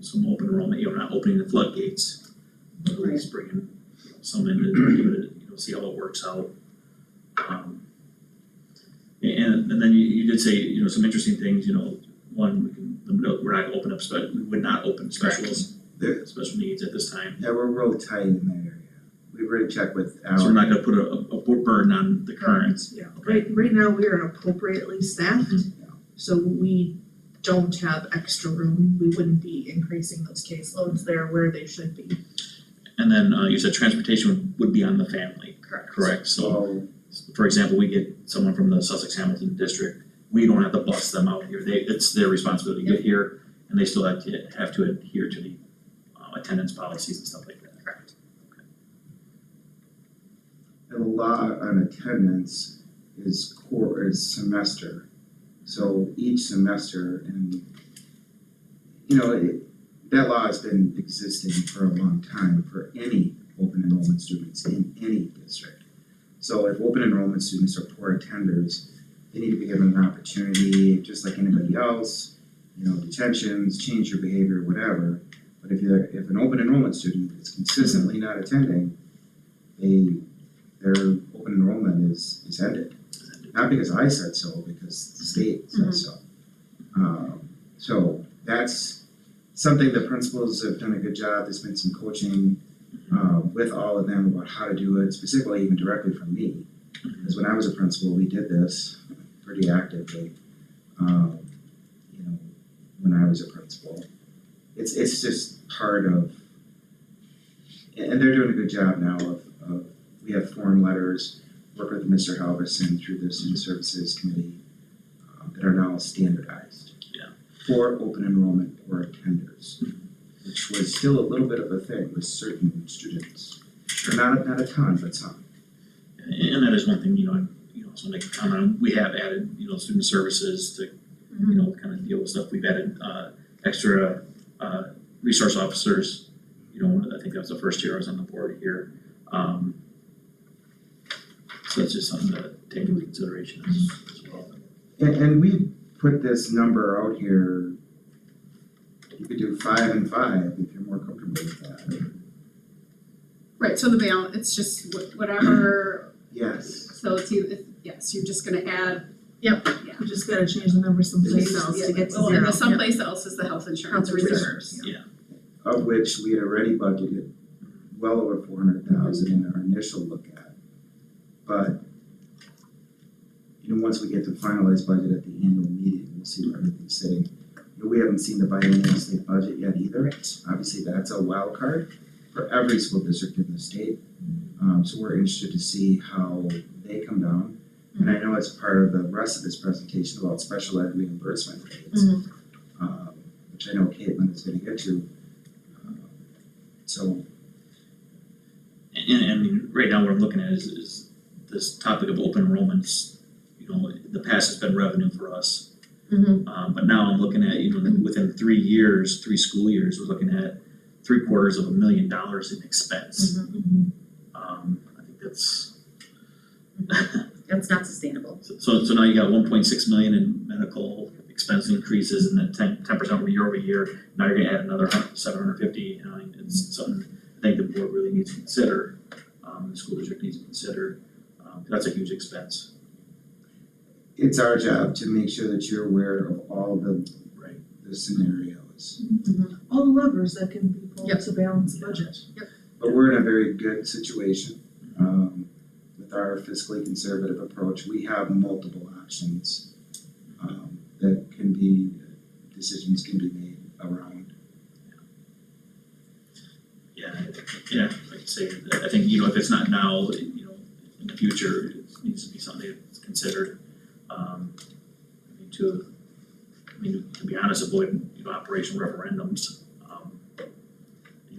Speaker 4: some open enrollment, not opening the floodgates, but at least bringing, some in to give it, see how it works out. And then you did say, some interesting things, one, we can limit out, we're not gonna open up, we would not open specials, special needs at this time.
Speaker 7: Yeah, we're real tight in that area. We've already checked with Alan.
Speaker 4: So we're not gonna put a burden on the current.
Speaker 6: Yeah, right now we are appropriately staffed, so we don't have extra room. We wouldn't be increasing those caseloads. They're where they should be.
Speaker 4: And then you said transportation would be on the family, correct? So, for example, we get someone from the Sussex Hamilton district, we don't have to bus them out here. It's their responsibility to get here, and they still have to adhere to the attendance policies and stuff like that.
Speaker 2: Correct.
Speaker 7: The law on attendance is semester. So each semester, and that law has been existing for a long time for any open enrollment students in any district. So if open enrollment students are poor attenders, they need to be given an opportunity, just like anybody else, you know, detentions, change your behavior, whatever. But if an open enrollment student is consistently not attending, their open enrollment is ended. Not because I said so, because the state said so. So that's something the principals have done a good job. There's been some coaching with all of them about how to do it, specifically even directly from me. Because when I was a principal, we did this pretty actively, you know, when I was a principal. It's just part of, and they're doing a good job now of we have form letters, work with Mr. Halverson through the Student Services Committee that are now standardized.
Speaker 4: Yeah.
Speaker 7: For open enrollment or attenders, which was still a little bit of a thing with certain students. Not a ton, but some.
Speaker 4: And that is one thing, so make a comment on, we have added, student services to, kind of deal with stuff. We've added, extra, resource officers, I think that was the first year I was on the board here. So that's just something to take into consideration as well.
Speaker 7: And we put this number out here, you could do 5 and 5 if you're more comfortable with that.
Speaker 1: Right, so the balance, it's just whatever,
Speaker 7: Yes,
Speaker 1: so yes, you're just gonna add.
Speaker 2: Yep.
Speaker 1: Yeah.
Speaker 6: You just gotta change the number someplace else to get to
Speaker 1: Well,
Speaker 6: zero.
Speaker 1: and someplace else is the health insurance
Speaker 6: Health
Speaker 1: reserves.
Speaker 7: of which we had already budgeted well over 400,000 in our initial look at. But, once we get to finalized budget at the annual meeting, we'll see where everything's sitting. We haven't seen the biennial state budget yet either. Obviously, that's a wild card for every school district in the state. So we're interested to see how they come down. And I know it's part of the rest of this presentation about special ed reimbursement rates, which I know Caitlin is gonna get to. So,
Speaker 4: And I mean, right now what I'm looking at is this topic of open enrollments, the past has been revenue for us. But now I'm looking at, within 3 years, 3 school years, we're looking at $750,000 in expense. I think that's,
Speaker 2: That's not sustainable.
Speaker 4: so now you got 1.6 million in medical expense increases and then 10% year over year. Now you're gonna add another 750, it's something I think the board really needs to consider, the school district needs to consider, that's a huge expense.
Speaker 7: it's our job to make sure that you're aware of all the
Speaker 4: Right.
Speaker 7: the scenarios.
Speaker 6: All the levers that can be pulled
Speaker 2: Yep.
Speaker 6: to balance the budget.
Speaker 7: But we're in a very good situation, with our fiscally conservative approach. We have multiple options, that decisions can be made around.
Speaker 4: Yeah, like I say, I think, if it's not now, in the future, it needs to be something that's considered. To be honest, avoid, operational referendums.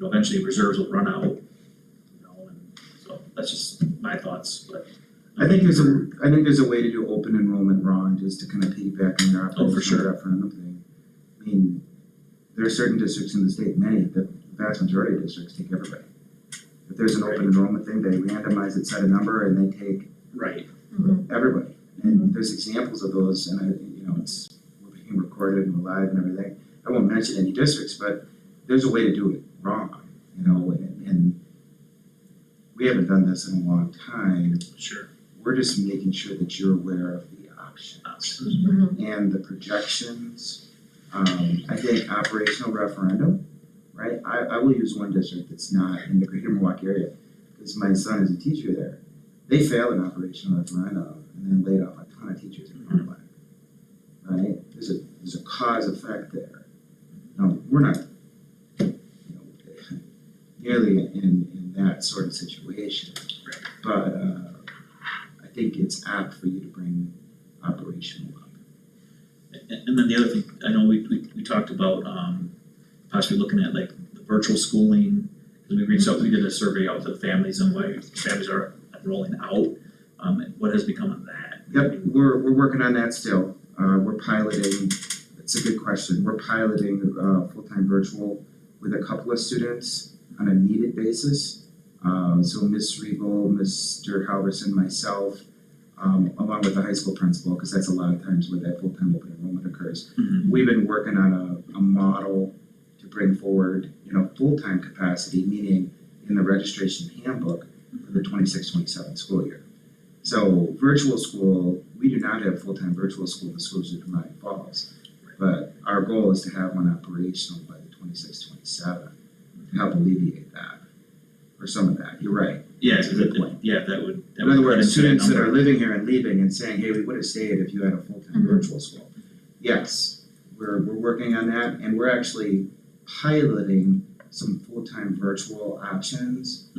Speaker 4: Eventually reserves will run out, and so that's just my thoughts, but.
Speaker 7: I think there's a way to do open enrollment wrong, just to kind of piggyback on your
Speaker 4: Oh, for
Speaker 7: operational
Speaker 4: sure.
Speaker 7: referendum thing. I mean, there are certain districts in the state, the vast majority of districts take everybody. If there's an open enrollment thing, they randomize it, set a number, and they take
Speaker 4: Right.
Speaker 7: everybody. And there's examples of those, and we're being recorded and we're live and everything. I won't mention any districts, but there's a way to do it wrong, and we haven't done this in a long time.
Speaker 4: Sure.
Speaker 7: We're just making sure that you're aware of the options and the projections. I think operational referendum, right? I will use one district that's not in the greater Milwaukee area, because my son is a teacher there. They failed an operational referendum and then laid off a ton of teachers in Northland, right? There's a cause effect there. No, we're not, nearly in that sort of situation.
Speaker 4: Right.
Speaker 7: But, I think it's apt for you to bring operational up.
Speaker 4: And then the other thing, I know we talked about, possibly looking at like the virtual schooling, because we did a survey out to the families and why families are enrolling out, what has become of that?
Speaker 7: Yep, we're working on that still. We're piloting, it's a good question. We're piloting, full-time virtual with a couple of students on a needed basis. So Ms. Regal, Mr. Halverson, myself, along with the high school principal, cause that's a lot of times where that full-time open enrollment occurs.
Speaker 4: Mhm.
Speaker 7: We've been working on a model to bring forward, full-time capacity, meaning in the registration handbook for the 26-27 school year. So virtual school, we do not have full-time virtual school in the schools of Menominee Falls. But our goal is to have one operational by the 26-27 to help alleviate that, or some of that, you're right.
Speaker 4: Yeah,
Speaker 7: That's a good point.
Speaker 4: that would.
Speaker 7: In other words,
Speaker 4: cut into
Speaker 7: students that
Speaker 4: number.
Speaker 7: are living here and leaving and saying, hey, we would have stayed if you had a full-time
Speaker 2: Mhm.
Speaker 7: virtual school. Yes, we're working on that, and we're actually piloting some full-time virtual options.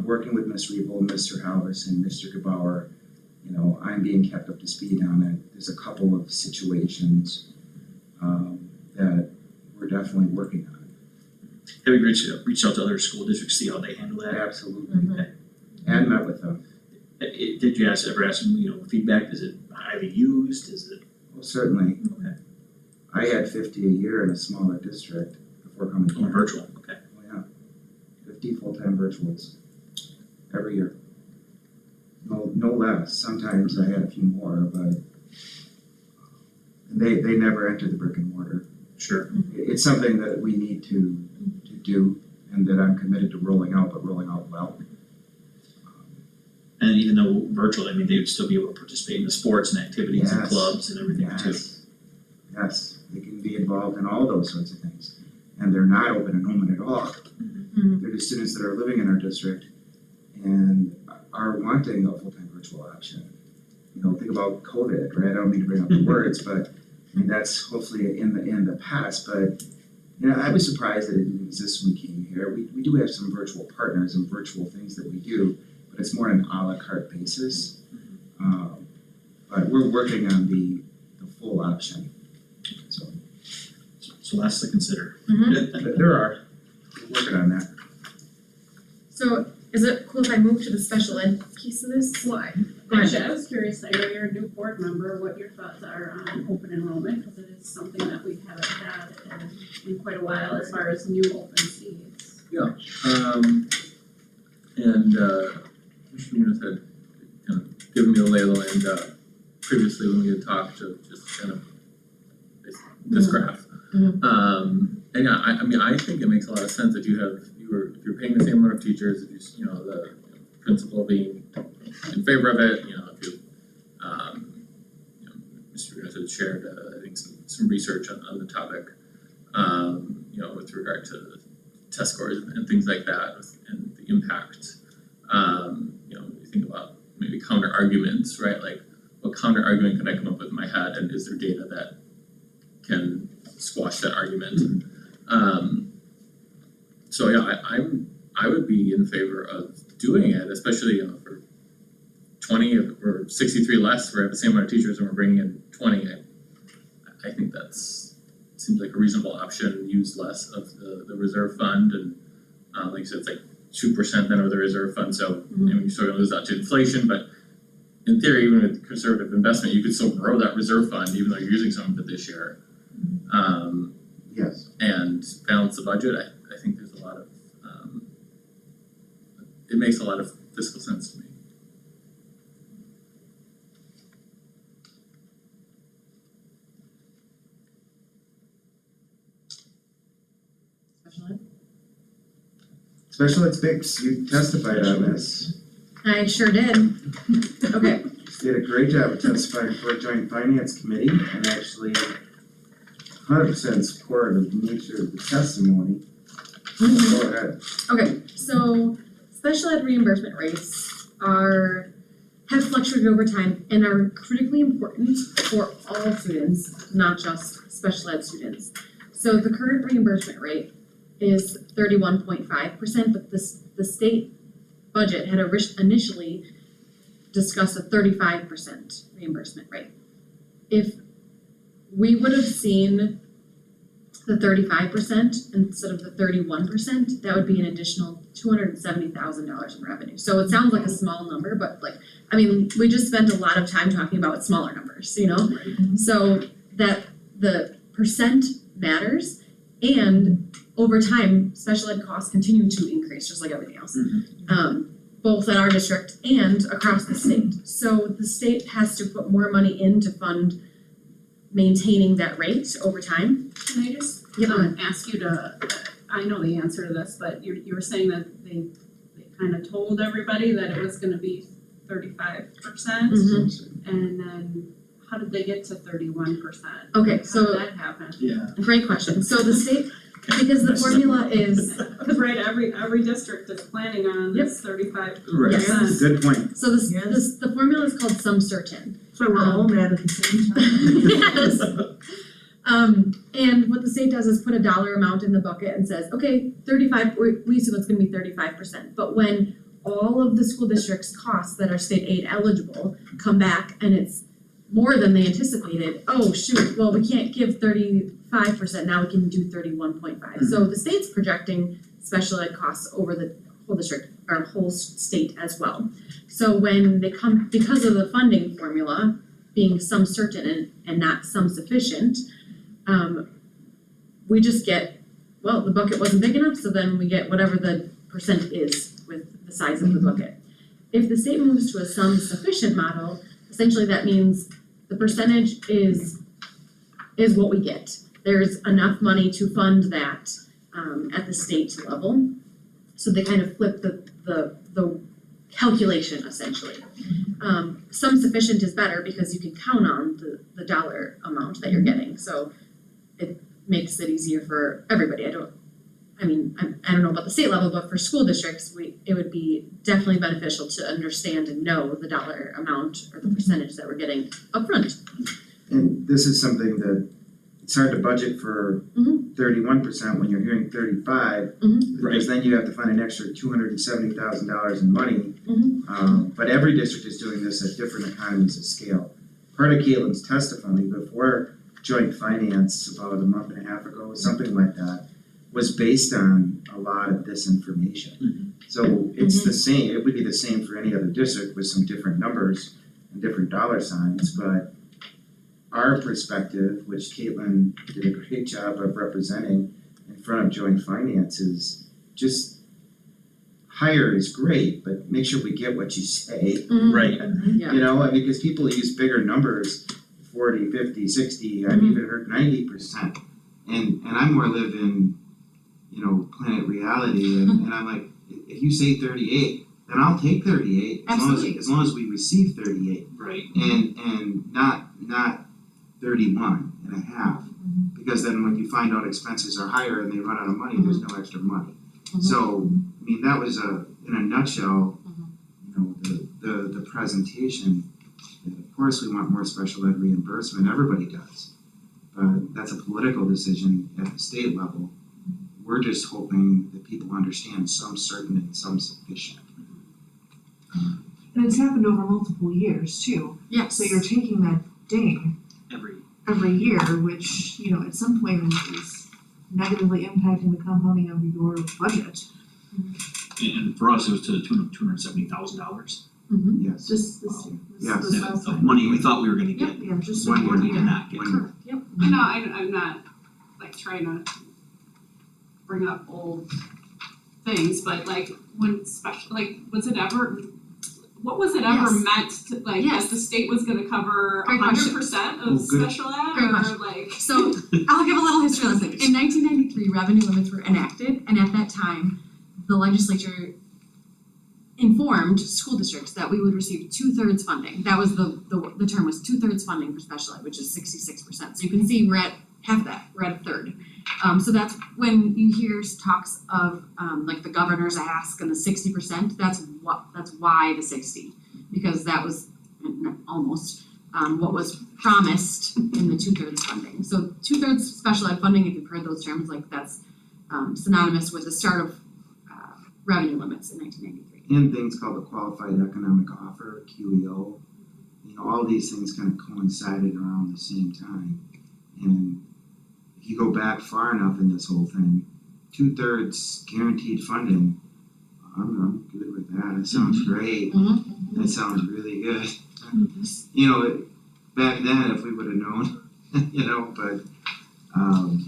Speaker 7: Working with Ms. Rebel, Mr. Halvis, and Mr. Gebauer, I'm being kept up to speed on it. There's a couple of situations that we're definitely working on.
Speaker 4: Have you reached out to other school districts, see how they handle that?
Speaker 7: Absolutely,
Speaker 2: Mhm.
Speaker 7: and met with them.
Speaker 4: Did you ever ask them, feedback, is it highly used, is it?
Speaker 7: Well, certainly.
Speaker 4: Okay.
Speaker 7: I had 50 a year in a smaller district before coming
Speaker 4: Oh,
Speaker 7: here.
Speaker 4: virtual, okay.
Speaker 7: Oh, yeah. 50 full-time virtuals every year. No less. Sometimes I had a few more, but they never entered the brick and mortar.
Speaker 4: Sure.
Speaker 7: It's something that we need to do and that I'm committed to rolling out, but rolling out well.
Speaker 4: And even though virtual, they would still be able to participate in the sports and activities and
Speaker 7: Yes.
Speaker 4: clubs and everything too.
Speaker 7: Yes, they can be involved in all those sorts of things. And they're not open enrollment at all.
Speaker 2: Mhm.
Speaker 7: They're just students that are living in our district and are wanting a full-time virtual option. Think about COVID, right? I don't mean to bring up the words, but that's hopefully in the past, but I was surprised that it didn't exist when we came here. We do have some virtual partners and virtual things that we do, but it's more on an a la carte basis. But we're working on the full option, so
Speaker 4: So lots to consider.
Speaker 7: there are, we're working on that.
Speaker 2: So is it cool if I move to the special ed piece of this?
Speaker 1: Why?
Speaker 2: Go ahead.
Speaker 1: Actually, I was curious, I know you're a new board member, what your thoughts are on open enrollment, because it is something that we haven't had in quite a while as far as new open seats.
Speaker 3: Mr. Munoz had kind of given me the lay of the land, previously when we had talked of just kind of this graph. And yeah, I think it makes a lot of sense if if you're paying the same amount of teachers, if the principal being in favor of it, if you, Mr. Munoz had shared, I think some research on the topic, with regard to test scores and things like that and the impact. You think about maybe counter arguments, right? Like, what counter argument can I come up with in my head, and is there data that can squash that argument? So yeah, I would be in favor of doing it, especially for 20 or 63 less, where we have the same amount of teachers and we're bringing in 20. I think seems like a reasonable option. Use less of the reserve fund, and like you said, it's like 2% then of the reserve fund. So you're still gonna lose out to inflation, but in theory, even with conservative investment, you could still grow that reserve fund even though you're using some of it this year.
Speaker 7: Yes.
Speaker 3: And balance the budget. I think there's a lot of it makes a lot of fiscal sense to me.
Speaker 2: Special ed?
Speaker 7: Special ed speaks, you testified on this.
Speaker 2: I sure did. Okay,
Speaker 7: You did a great job of testifying for a joint finance committee and actually 100% support of the nature of the testimony. Go ahead.
Speaker 2: okay, so special ed reimbursement rates have fluctuated over time and are critically important for all students, not just special ed students. So the current reimbursement rate is 31.5%, but the state budget had initially discussed a 35% reimbursement rate. If we would have seen the 35% instead of the 31%, that would be an additional $270,000 in revenue. So it sounds like a small number, but we just spent a lot of time talking about smaller numbers, So that the percent matters, and over time, special ed costs continue to increase, just like everything else. both at our district and across the state. So the state has to put more money in to fund maintaining that rate over time.
Speaker 1: Can I just
Speaker 2: Yep.
Speaker 1: ask you to, I know the answer to this, but you were saying that they kind of told everybody that it was gonna be 35%,
Speaker 2: Mhm.
Speaker 1: and then how did they get to 31%?
Speaker 2: Okay,
Speaker 1: How
Speaker 2: so
Speaker 1: did that happen?
Speaker 4: Yeah.
Speaker 2: great question. So the state, because the formula is,
Speaker 1: Cause right, every district is planning on this 35%.
Speaker 3: Right.
Speaker 2: Yes.
Speaker 7: Good point.
Speaker 2: so the formula is called sum certain.
Speaker 6: So we're all mad at the same time.
Speaker 2: Yes. And what the state does is put a dollar amount in the bucket and says, okay, 35, we assume it's gonna be 35%. But when all of the school district's costs that are state aid eligible come back and it's more than they anticipated, oh shoot, well, we can't give 35%, now we can do 31.5. So the state's projecting special ed costs over the whole district, or whole state as well. So when they come, because of the funding formula being some certain and not some sufficient, we just get, well, the bucket wasn't big enough, so then we get whatever the percent is with the size of the bucket. If the state moves to a sum sufficient model, essentially that means the percentage is what we get. There's enough money to fund that at the state level. So they kind of flip the calculation essentially. Sum sufficient is better because you can count on the dollar amount that you're getting, so it makes it easier for everybody. I don't know about the state level, but for school districts, it would be definitely beneficial to understand and know the dollar amount or the percentage that we're getting upfront.
Speaker 7: And this is something that it's hard to budget for 31% when you're hearing 35, because then you have to find an extra $270,000 in money. But every district is doing this at different economies of scale. Part of Caitlin's testimony before joint finance about a month and a half ago, something like that, was based on a lot of this information. So it's the same, it would be the same for any other district with some different numbers and different dollar signs, but our perspective, which Caitlin did a great job of representing in front of joint finance, is just higher is great, but make sure we get what you say.
Speaker 4: Right.
Speaker 2: Yeah.
Speaker 7: You know, I mean, because people use bigger numbers, 40, 50, 60, I've even heard 90%. And I more live in, you know, planet reality, and I'm like, if you say 38, then I'll take 38
Speaker 2: Absolutely.
Speaker 7: as long as we receive 38
Speaker 4: Right.
Speaker 7: and not 31 and a half. Because then when you find out expenses are higher and they run out of money, there's no extra money. So, I mean, that was in a nutshell, you know, the presentation. And of course, we want more special ed reimbursement, everybody does. But that's a political decision at the state level. We're just hoping that people understand some certain and some sufficient.
Speaker 6: And it's happened over multiple years too,
Speaker 2: Yes.
Speaker 6: so you're taking that ding
Speaker 4: Every
Speaker 6: every year, which, you know, at some point is negatively impacting the compounding of your budget.
Speaker 8: And for us, it was to the tune of $270,000
Speaker 7: Yes.
Speaker 6: Just this year,
Speaker 7: Yes.
Speaker 6: this last
Speaker 8: of
Speaker 6: time.
Speaker 8: money we thought we were gonna get,
Speaker 6: Yeah, just
Speaker 7: One
Speaker 6: one
Speaker 8: we
Speaker 7: year.
Speaker 8: did not get.
Speaker 7: One year.
Speaker 1: I know, I'm not like trying to bring up old things, but like when special, like was it ever, what was it ever
Speaker 2: Yes.
Speaker 1: meant to, like
Speaker 2: Yes.
Speaker 1: that the state was gonna cover
Speaker 2: Great question.
Speaker 1: 100%
Speaker 7: Oh,
Speaker 1: of
Speaker 7: good.
Speaker 1: special ed
Speaker 2: Great
Speaker 1: or
Speaker 2: question.
Speaker 1: like?
Speaker 2: So I'll give a little history lesson. In 1993, revenue limits were enacted, and at that time, the legislature informed school districts that we would receive 2/3 funding. That was the term was 2/3 funding for special ed, which is 66%. So you can see we're at half of that, we're at a third. So that's when you hear talks of like the governor's ask and the 60%, that's why the 60, because that was almost what was promised in the 2/3 funding. So 2/3 special ed funding, if you've heard those terms, like that's synonymous with the start of revenue limits in 1993.
Speaker 7: And things called the Qualified Economic Offer, QEO. You know, all these things kind of coincided around the same time. And if you go back far enough in this whole thing, 2/3 guaranteed funding, I'm good with that. It sounds great. That sounds really good. You know, back then, if we would have known, you know, but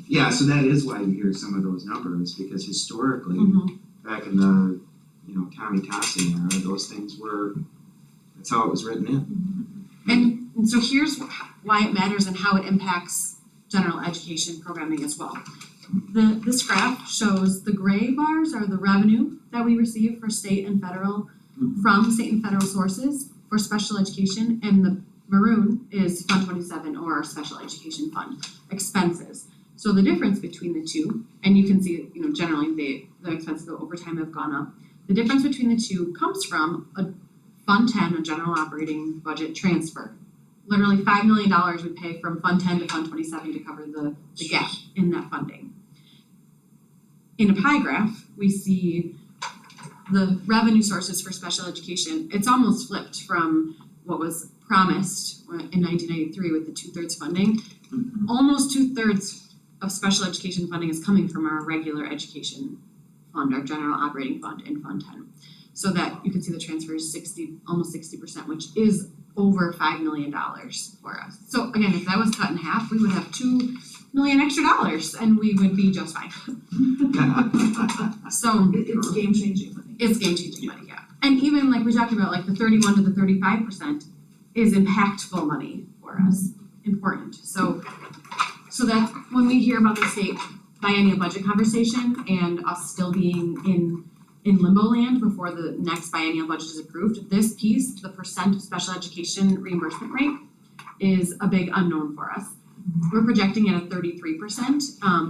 Speaker 7: yeah, so that is why you hear some of those numbers, because historically, back in the Tommy Tossie era, those things were, that's how it was written in.
Speaker 2: And so here's why it matters and how it impacts general education programming as well. This graph shows the gray bars are the revenue that we receive for state and federal, from state and federal sources for special education, and the maroon is Fund 27 or our special education fund expenses. So the difference between the two, and you can see, generally the expenses over time have gone up. The difference between the two comes from a Fund 10, a general operating budget transfer. Literally $5 million we pay from Fund 10 to Fund 27 to cover the gap in that funding. In a pie graph, we see the revenue sources for special education. It's almost flipped from what was promised in 1993 with the 2/3 funding. Almost 2/3 of special education funding is coming from our regular education fund, our general operating fund in Fund 10. So that you can see the transfer is almost 60%, which is over $5 million for us. So again, if that was cut in half, we would have $2 million extra dollars and we would be just fine. So
Speaker 6: It's game changing money.
Speaker 2: it's game changing money, yeah. And even like we talked about, like the 31 to the 35% is impactful money for us, important. So that when we hear about the state biennial budget conversation and us still being in limbo land before the next biennial budget is approved, this piece, the percent of special education reimbursement rate, is a big unknown for us. We're projecting at a 33%.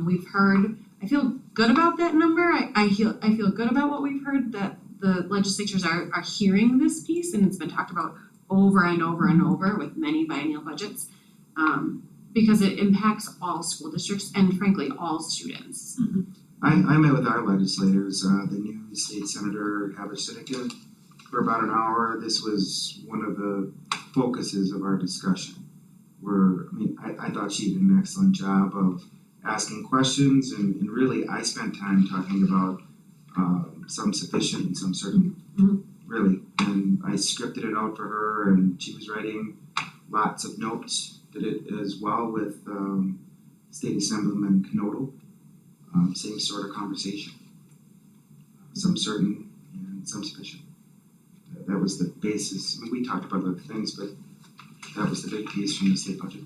Speaker 2: We've heard, I feel good about that number. I feel good about what we've heard, that the legislatures are hearing this piece, and it's been talked about over and over and over with many biennial budgets, because it impacts all school districts and frankly all students.
Speaker 7: I met with our legislators, the new state senator, Heather Sittikin, for about an hour. This was one of the focuses of our discussion. I thought she did an excellent job of asking questions, and really I spent time talking about some sufficient and some certain, really. And I scripted it out for her, and she was writing lots of notes, did it as well with State Assemblyman Knodel. Same sort of conversation. Some certain and some sufficient. That was the basis. I mean, we talked about other things, but that was the big piece from the state budget.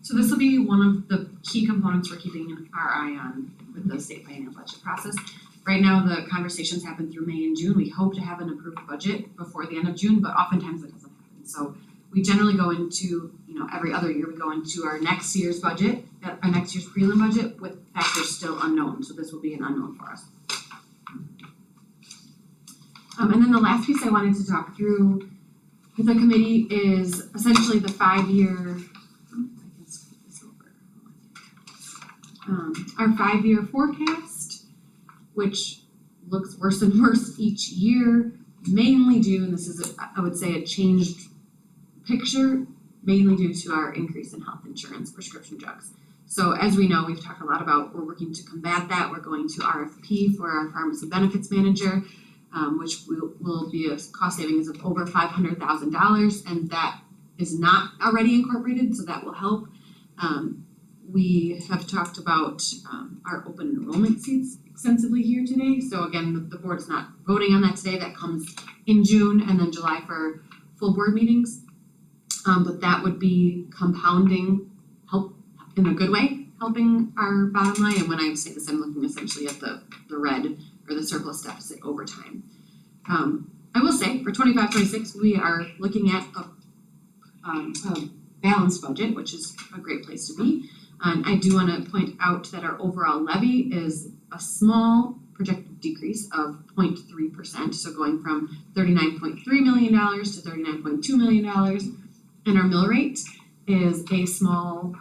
Speaker 2: So this will be one of the key components we're keeping our eye on with the state biennial budget process. Right now, the conversations happen through May and June. We hope to have an approved budget before the end of June, but oftentimes it doesn't happen. So we generally go into, every other year, we go into our next year's budget, our next year's prelim budget with factors still unknown. So this will be an unknown for us. And then the last piece I wanted to talk through with the committee is essentially the 5-year, our 5-year forecast, which looks worse and worse each year, mainly due, and this is, I would say, a changed picture, mainly due to our increase in health insurance prescription drugs. So as we know, we've talked a lot about, we're working to combat that. We're going to RFP for our pharmacy benefits manager, which will be a cost savings of over $500,000, and that is not already incorporated, so that will help. We have talked about our open enrollment seats extensively here today. So again, the board is not voting on that today. That comes in June and then July for full board meetings. But that would be compounding help in a good way, helping our bottom line. And when I say this, I'm looking essentially at the red or the surplus deficit over time. I will say for 25-26, we are looking at a balanced budget, which is a great place to be. And I do want to point out that our overall levy is a small projected decrease of 0.3%, so going from $39.3 million to $39.2 million. And our mill rate is a small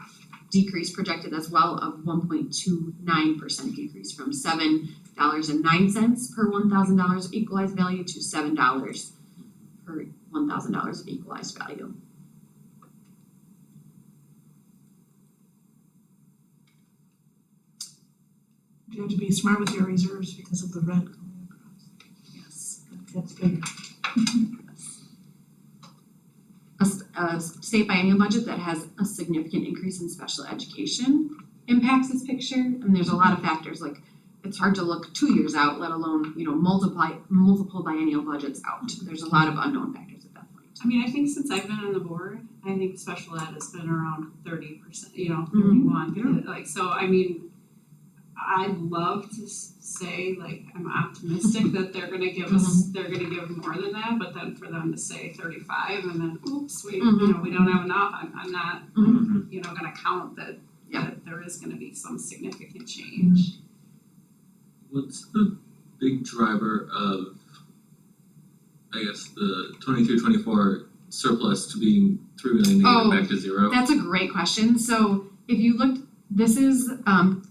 Speaker 2: decrease projected as well of 1.29% decrease from $7.09 per $1,000 of equalized value to $7 per $1,000 of equalized value.
Speaker 6: You have to be smart with your reserves because of the rent going across.
Speaker 2: Yes.
Speaker 6: That's big.
Speaker 2: A state biennial budget that has a significant increase in special education impacts this picture, and there's a lot of factors like it's hard to look 2 years out, let alone, multiple biennial budgets out. There's a lot of unknown factors at that point.
Speaker 9: I mean, I think since I've been on the board, I think special ed has been around 30%,
Speaker 2: Mhm.
Speaker 9: 31, like, so I mean, I'd love to say, like, I'm optimistic that they're gonna give us, they're gonna give more than that, but then for them to say 35 and then, oops, we don't have enough, I'm not, gonna count that, that there is gonna be some significant change.
Speaker 3: What's the big driver of, I guess, the 23-24 surplus to being 3 million negative back to zero?
Speaker 2: That's a great question. So if you looked, this is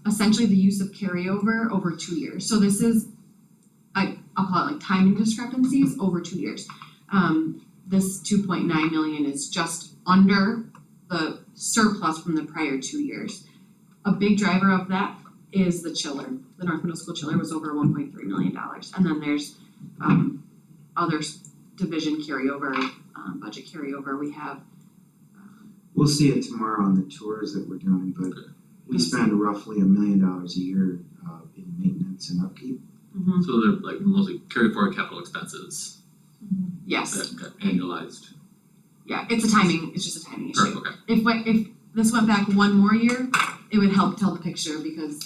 Speaker 2: essentially the use of carryover over 2 years. So this is, I'll call it like timing discrepancies over 2 years. This 2.9 million is just under the surplus from the prior 2 years. A big driver of that is the chiller. The North Middle School chiller was over $1.3 million. And then there's other division carryover, budget carryover. We have
Speaker 7: We'll see it tomorrow on the tours that we're doing, but we spend roughly $1 million a year in maintenance and upkeep.
Speaker 3: So they're like mostly carry forward capital expenses
Speaker 2: yes.
Speaker 3: that got annualized.
Speaker 2: Yeah, it's a timing, it's just a timing issue.
Speaker 3: Okay.
Speaker 2: If this went back one more year, it would help tell the picture because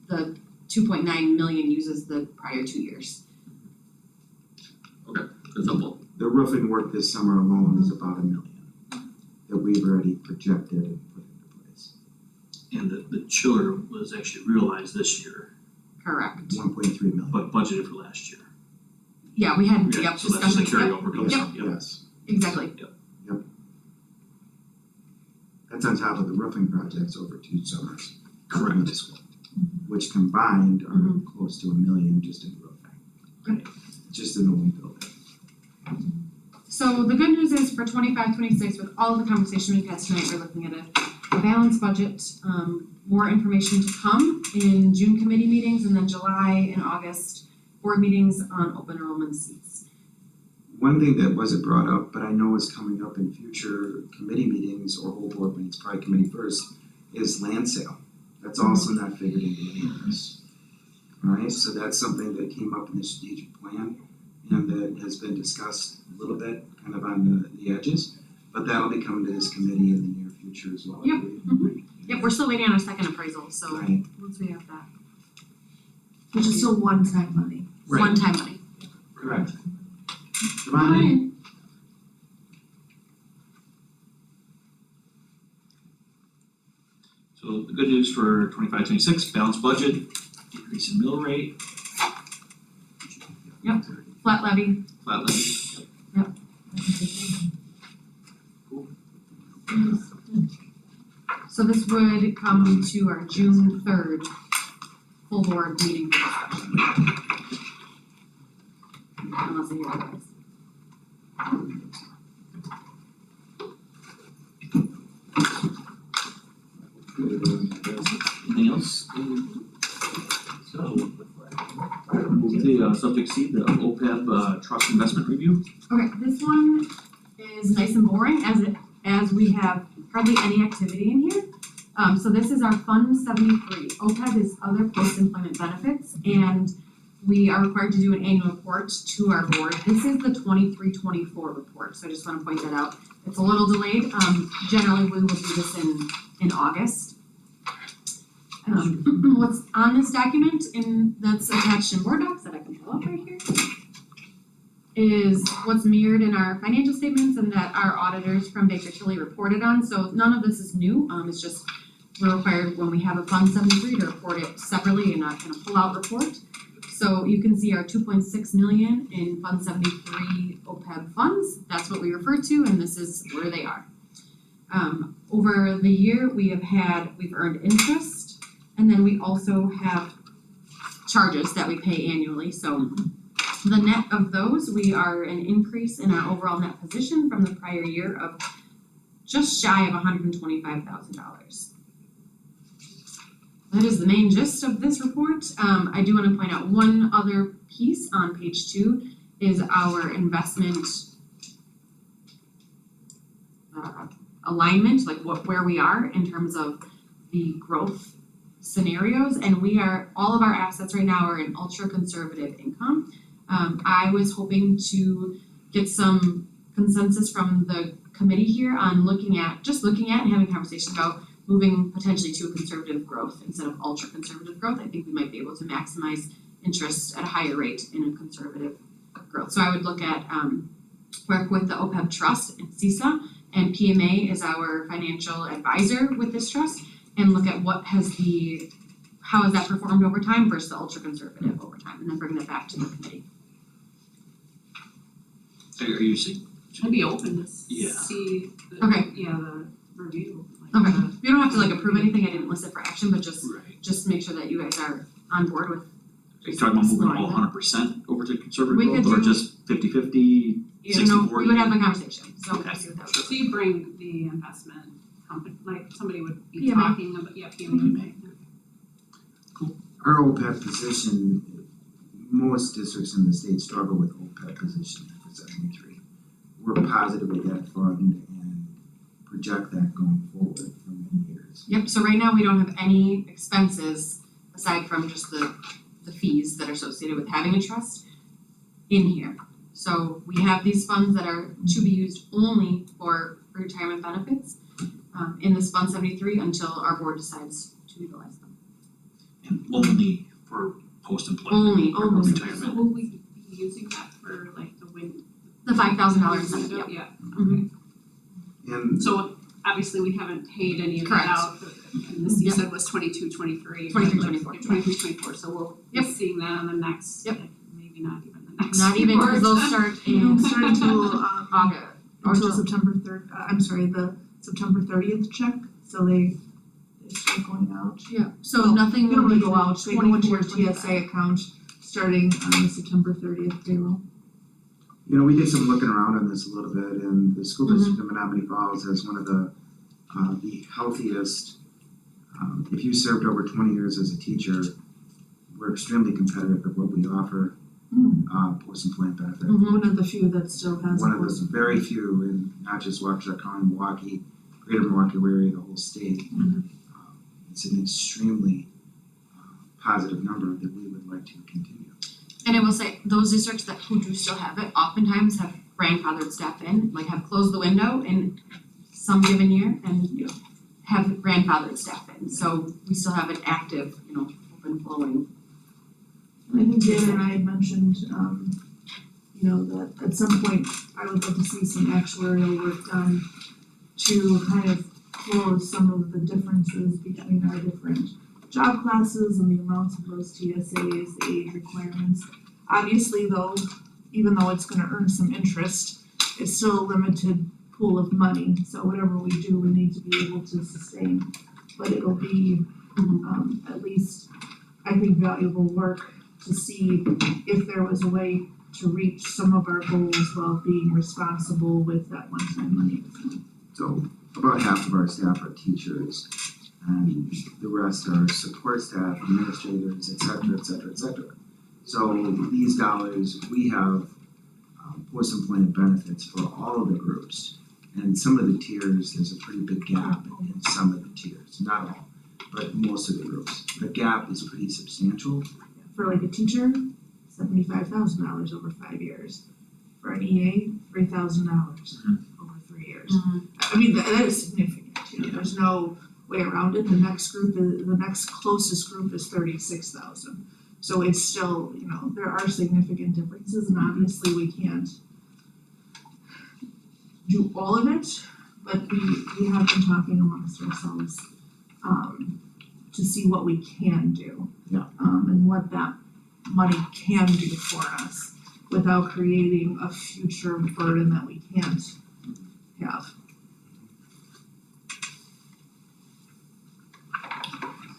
Speaker 2: the 2.9 million uses the prior 2 years.
Speaker 3: That's helpful.
Speaker 7: The roofing work this summer alone is about $1 million that we've already projected and put into place.
Speaker 8: And the chiller was actually realized this year,
Speaker 2: Correct.
Speaker 7: 1.3 million.
Speaker 8: but budgeted for last year.
Speaker 2: Yeah, we had,
Speaker 8: Yeah, so that's the
Speaker 2: discussions, yep,
Speaker 8: carryover comes
Speaker 2: Yep.
Speaker 8: from, yep.
Speaker 7: Yes,
Speaker 2: exactly.
Speaker 7: that's on top of the roofing projects over 2 summers.
Speaker 8: Correct.
Speaker 7: Which combined are
Speaker 2: Mhm.
Speaker 7: close to $1 million just in roofing. Just in the one building.
Speaker 2: So the good news is for 25-26, with all of the conversation we've had tonight, we're looking at a balanced budget. More information to come in June committee meetings and then July and August board meetings on open enrollment seats.
Speaker 7: One thing that wasn't brought up, but I know is coming up in future committee meetings or whole board meetings, probably committee first, is land sale. That's also not figured into any of this. Alright, so that's something that came up in the strategic plan and that has been discussed a little bit, kind of on the edges. But that'll be coming to this committee in the near future as well, I
Speaker 2: Yep.
Speaker 7: believe.
Speaker 2: Yep, we're still waiting on our second appraisal, so
Speaker 7: Right.
Speaker 2: once we have that,
Speaker 6: Which is still one-time money.
Speaker 7: Right.
Speaker 2: one-time money.
Speaker 7: Correct. Come on in.
Speaker 8: So the good news for 25-26 balanced budget, decrease in mill rate,
Speaker 2: Flat levy.
Speaker 8: flat levy.
Speaker 2: So this would come to our June 3rd full board meeting for discussion. Unless I hear otherwise.
Speaker 8: Anything else? So, move to subject C, the OPEB trust investment review.
Speaker 2: Okay, this one is nice and boring as we have hardly any activity in here. So this is our Fund 73. OPEB is other post-employment benefits, and we are required to do an annual report to our board. This is the 23-24 report, so I just want to point that out. It's a little delayed. Generally, we will do this in August. What's on this document that's attached in Board Docs that I can pull up right here is what's mirrored in our financial statements and that our auditors from Baker Tilly reported on. So none of this is new. It's just we're required when we have a Fund 73 to report it separately in a pull-out report. So you can see our 2.6 million in Fund 73 OPEB funds. That's what we refer to, and this is where they are. Over the year, we've earned interest, and then we also have charges that we pay annually. So the net of those, we are an increase in our overall net position from the prior year of just shy of $125,000. That is the main gist of this report. I do want to point out one other piece on page 2 is our investment alignment, like where we are in terms of the growth scenarios, and all of our assets right now are in ultra conservative income. I was hoping to get some consensus from the committee here on looking at and having conversations about moving potentially to a conservative growth instead of ultra conservative growth. I think we might be able to maximize interest at a higher rate in a conservative growth. So I would look at work with the OPEB trust and CISA, and PMA is our financial advisor with this trust, and look at how has that performed over time versus the ultra conservative over time, and then bring that back to the committee.
Speaker 8: Are you seeing?
Speaker 9: I'd be open to
Speaker 8: Yeah.
Speaker 9: see the,
Speaker 2: Okay.
Speaker 9: the review.
Speaker 2: Okay, we don't have to approve anything, I didn't list it for action, but
Speaker 8: Right.
Speaker 2: just make sure that you guys are on board with.
Speaker 8: Are you talking about moving all 100% over to conservative
Speaker 2: We
Speaker 8: growth,
Speaker 2: could
Speaker 8: or
Speaker 2: do-
Speaker 8: just 50-50?
Speaker 2: You know,
Speaker 8: 60-40?
Speaker 2: we would have a conversation, so
Speaker 8: Okay.
Speaker 2: we'll see what that
Speaker 9: So you bring the investment company, like somebody would be
Speaker 2: PMA.
Speaker 9: talking about, PMA.
Speaker 7: Our OPEB position, most districts in the state struggle with OPEB position for 73. We're positive with that fund and project that going forward for many years.
Speaker 2: Yep, so right now we don't have any expenses aside from just the fees that are associated with having a trust in here. So we have these funds that are to be used only for retirement benefits in this Fund 73 until our board decides to utilize them.
Speaker 8: And only for post-employment
Speaker 2: Only.
Speaker 8: or
Speaker 2: Only.
Speaker 9: So
Speaker 8: retirement.
Speaker 9: will we be using that for like the wind?
Speaker 2: The $5,000 incentive, yep.
Speaker 9: Yeah,
Speaker 2: Mhm.
Speaker 7: And
Speaker 9: so obviously we haven't paid any of
Speaker 2: Correct.
Speaker 9: that out, and this you
Speaker 2: Yep.
Speaker 9: said was 22, 23.
Speaker 2: 23,
Speaker 9: but
Speaker 2: 24.
Speaker 9: 23, 24, so we'll be
Speaker 2: Yep.
Speaker 9: seeing that on the next,
Speaker 2: Yep.
Speaker 9: like, maybe not even the next.
Speaker 2: Not even, because
Speaker 9: report.
Speaker 2: those start
Speaker 6: You don't
Speaker 2: in
Speaker 6: start until
Speaker 2: August. Or
Speaker 6: until
Speaker 2: till-
Speaker 6: September 3rd, the September 30th check, so they start going out.
Speaker 2: Yeah, so
Speaker 6: Well,
Speaker 2: nothing
Speaker 6: They don't
Speaker 2: will
Speaker 6: really
Speaker 2: be
Speaker 6: go out, they go into your
Speaker 2: 24,
Speaker 6: TSA account starting on the September 30th payroll.
Speaker 7: you know, we did some looking around on this a little bit, and the school district of Menominee Falls has one of the healthiest. If you served over 20 years as a teacher, we're extremely competitive at what we offer, post-employment benefit.
Speaker 2: Mhm.
Speaker 6: One of the few that still has.
Speaker 7: One of those very few in not just Waukesha County, Milwaukee, greater Milwaukee area, the whole state. It's an extremely positive number that we would like to continue.
Speaker 2: And I will say, those districts who do still have it, oftentimes have grandfathered staff in, like have closed the window in some given year and have grandfathered staff in, so we still have an active, open flowing.
Speaker 6: And I think Dan and I had mentioned, that at some point, I would love to see some actuarial work done to kind of close some of the differences between our different job classes and the amounts of those TSAs, the age requirements. Obviously though, even though it's gonna earn some interest, it's still a limited pool of money, so whatever we do, we need to be able to sustain. But it'll be, at least, I think, valuable work to see if there was a way to reach some of our goals while being responsible with that one-time money.
Speaker 7: So about half of our staff are teachers, and the rest are support staff, administrators, et cetera, et cetera, et cetera. So these dollars, we have post-employment benefits for all of the groups. And some of the tiers, there's a pretty big gap in some of the tiers, not all, but most of the groups. The gap is pretty substantial.
Speaker 6: For like a teacher, $75,000 over 5 years. For an EA, $3,000 over 3 years. I mean, that is significant, there's no way around it. The next closest group is 36,000. So it's still, there are significant differences, and obviously we can't do all of it, but we have been talking amongst ourselves to see what we can do.
Speaker 7: Yeah.
Speaker 6: And what that money can do for us without creating a future burden that we can't have.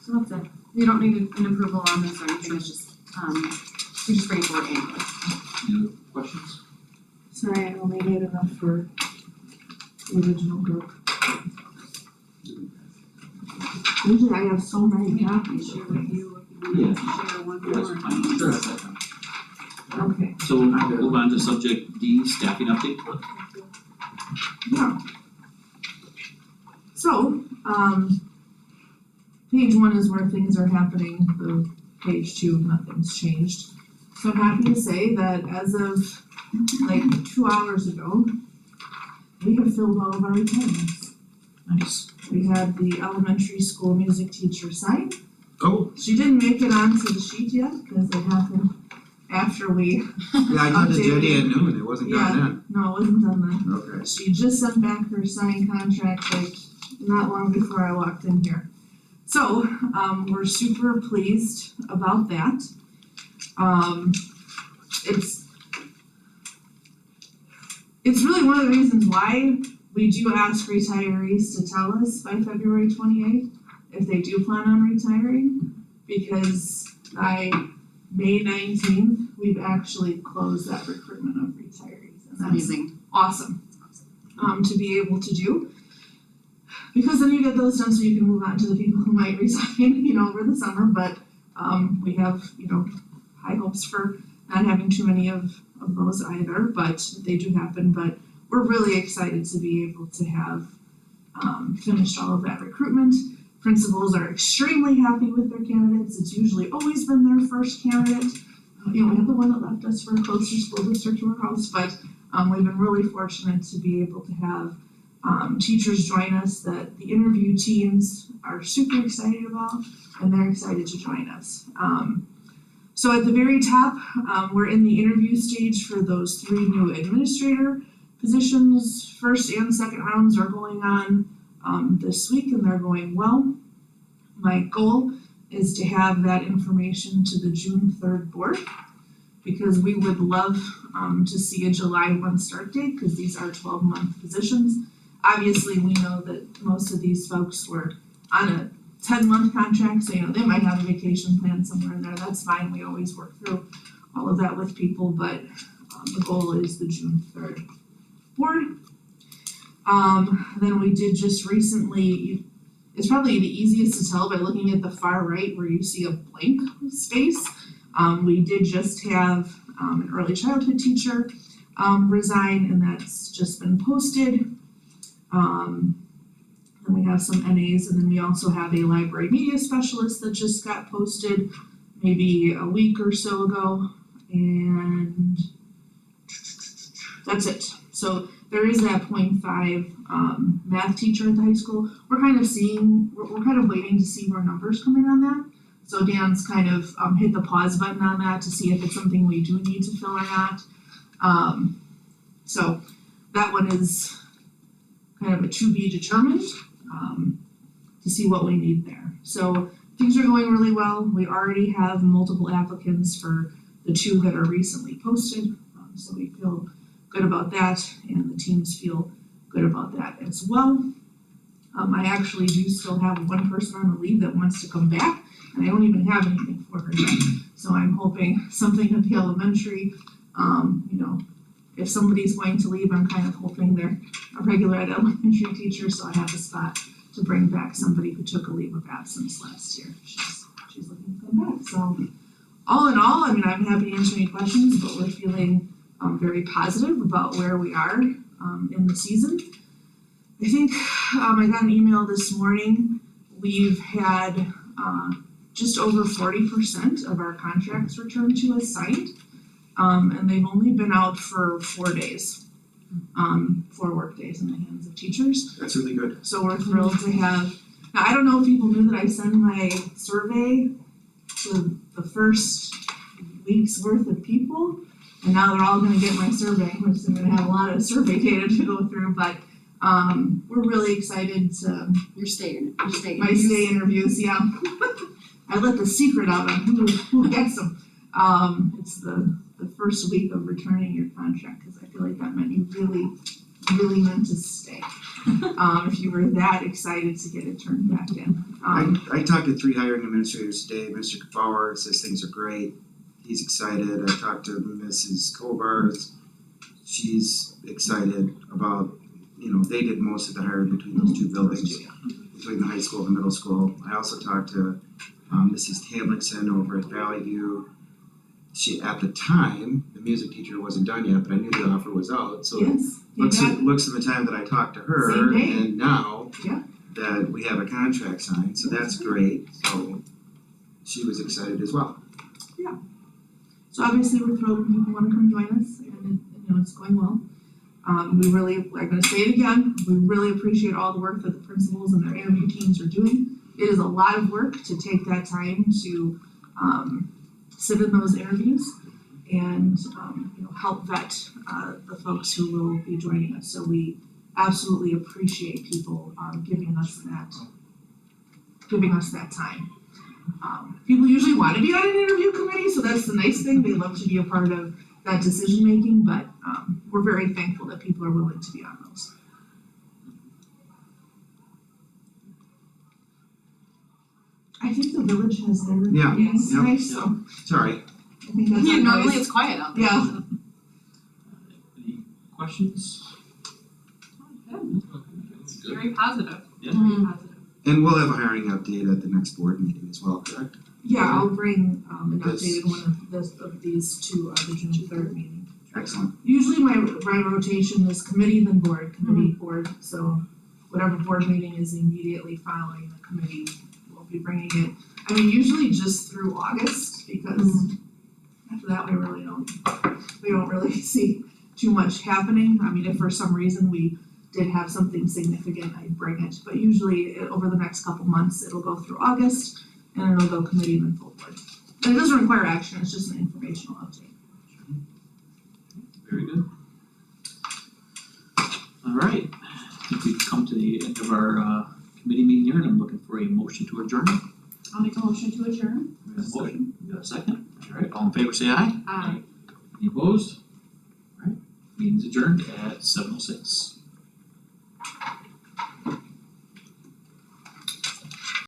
Speaker 2: So that's it. You don't need an approval on this or anything, it's just, we just bring it forward annually.
Speaker 8: Any other questions?
Speaker 6: Sorry, I only made enough for the original group. Usually I have so many copies.
Speaker 9: Share with you if you
Speaker 8: Yeah.
Speaker 9: want to share one
Speaker 8: That's
Speaker 9: more.
Speaker 8: fine. Sure.
Speaker 6: Okay,
Speaker 8: So we'll move on to subject D, staffing update.
Speaker 6: yeah. So, page 1 is where things are happening, the page 2, nothing's changed. So I'm happy to say that as of like 2 hours ago, we have filled all of our retirements.
Speaker 4: Nice.
Speaker 6: We had the elementary school music teacher sign.
Speaker 4: Oh,
Speaker 6: She didn't make it onto the sheet yet, because it happened after we,
Speaker 7: Yeah, I talked to
Speaker 6: Updated.
Speaker 7: Jenny at noon, it wasn't done then.
Speaker 6: no, it wasn't done then.
Speaker 7: Okay.
Speaker 6: She just sent back her signed contract like not long before I walked in here. So, we're super pleased about that. It's really one of the reasons why we do ask retirees to tell us by February 28th if they do plan on retiring, because by May 19th, we've actually closed that recruitment of retirees, and that's
Speaker 2: Amazing.
Speaker 6: awesome to be able to do. Because then you get those done so you can move on to the people who might resign, over the summer, but we have, high hopes for not having too many of those either, but they do happen. But we're really excited to be able to have finished all of that recruitment. Principals are extremely happy with their candidates. It's usually always been their first candidate. We have the one that left us for a closer school district to our house, but we've been really fortunate to be able to have teachers join us that the interview teams are super excited about, and they're excited to join us. So at the very top, we're in the interview stage for those 3 new administrator positions. First and second rounds are going on this week, and they're going well. My goal is to have that information to the June 3rd board, because we would love to see a July 1 start date, because these are 12-month positions. Obviously, we know that most of these folks were on a 10-month contract, so they might have a vacation plan somewhere in there. That's fine. We always work through all of that with people, but the goal is the June 3rd board. Then we did just recently, it's probably the easiest to tell by looking at the far right where you see a blank space. We did just have an early childhood teacher resign, and that's just been posted. And we have some NAs, and then we also have a library media specialist that just got posted maybe a week or so ago, and that's it. So there is that 0.5 math teacher at the high school. We're kind of waiting to see where numbers come in on that. So Dan's kind of hit the pause button on that to see if it's something we do need to fill or not. So that one is kind of a to be determined, to see what we need there. So things are going really well. We already have multiple applicants for the 2 that are recently posted, so we feel good about that, and the teams feel good about that as well. I actually do still have 1 person on the leave that wants to come back, and I don't even have anything for her yet. So I'm hoping something at the elementary, if somebody's going to leave, I'm kind of hoping they're a regular ed elementary teacher, so I have a spot to bring back somebody who took a leave of absence last year. She's looking to come back. So all in all, I'm happy to answer any questions, but we're feeling very positive about where we are in the season. I think I got an email this morning. We've had just over 40% of our contracts returned to us signed. And they've only been out for 4 days, 4 work days in the hands of teachers.
Speaker 7: That's really good.
Speaker 6: So we're thrilled to have, now I don't know if people knew that I send my survey to the first week's worth of people, and now they're all gonna get my survey, which is gonna have a lot of survey data to go through, but we're really excited to.
Speaker 2: Your stay
Speaker 6: My stay interviews, yeah. I let the secret out on who gets them. It's the first week of returning your contract, because I feel like that meant you really meant to stay. If you were that excited to get it turned back in.
Speaker 7: I talked to 3 hiring administrators today. Mr. Bauer says things are great. He's excited. I talked to Mrs. Kobars. She's excited about, they did most of the hiring between those 2 buildings, between the high school and the middle school. I also talked to Mrs. Tamlickson over at Valley View. She, at the time, the music teacher wasn't done yet, but I knew the offer was out, so
Speaker 6: Yes,
Speaker 7: looks at the time that I talked to her,
Speaker 6: Same day.
Speaker 7: and now,
Speaker 6: Yeah.
Speaker 7: that we have a contract signed, so that's great, so she was excited as well.
Speaker 6: So obviously we're thrilled when people wanna come join us and it's going well. We really, I'm gonna say it again, we really appreciate all the work that the principals and their interview teams are doing. It is a lot of work to take that time to sit in those interviews and help vet the folks who will be joining us. So we absolutely appreciate people giving us that time. People usually want to be on an interview committee, so that's the nice thing, they love to be a part of that decision making, but we're very thankful that people are willing to be on those. I think the village has their
Speaker 7: Yeah,
Speaker 6: meetings
Speaker 7: yeah,
Speaker 6: tonight, so
Speaker 7: Sorry,
Speaker 6: I think that's.
Speaker 9: Yeah,
Speaker 6: our
Speaker 9: normally
Speaker 6: noise.
Speaker 9: it's quiet out there.
Speaker 6: Yeah.
Speaker 8: Any questions?
Speaker 9: It's very positive,
Speaker 8: Yeah.
Speaker 9: very positive.
Speaker 7: and we'll have a hiring update at the next board meeting as well, correct?
Speaker 6: Yeah, I'll bring an
Speaker 7: Yes.
Speaker 6: updated one of these to the June 3rd meeting.
Speaker 7: Excellent,
Speaker 6: Usually my rotation is committee then board, committee, board, so whatever board meeting is immediately following the committee, we'll be bringing it. I mean, usually just through August, because after that, we don't really see too much happening. I mean, if for some reason we did have something significant, I'd bring it, but usually over the next couple months, it'll go through August and it'll go committee then full board. And it doesn't require action, it's just an informational update.
Speaker 8: Very good. Alright, I think we've come to the end of our committee meeting here and I'm looking for a motion to adjourn.
Speaker 9: I'll make a motion to adjourn.
Speaker 8: We have a motion, we got a second? Alright, all in favor say aye.
Speaker 9: Aye.
Speaker 8: Any opposed? Alright, meeting's adjourned at 7:06.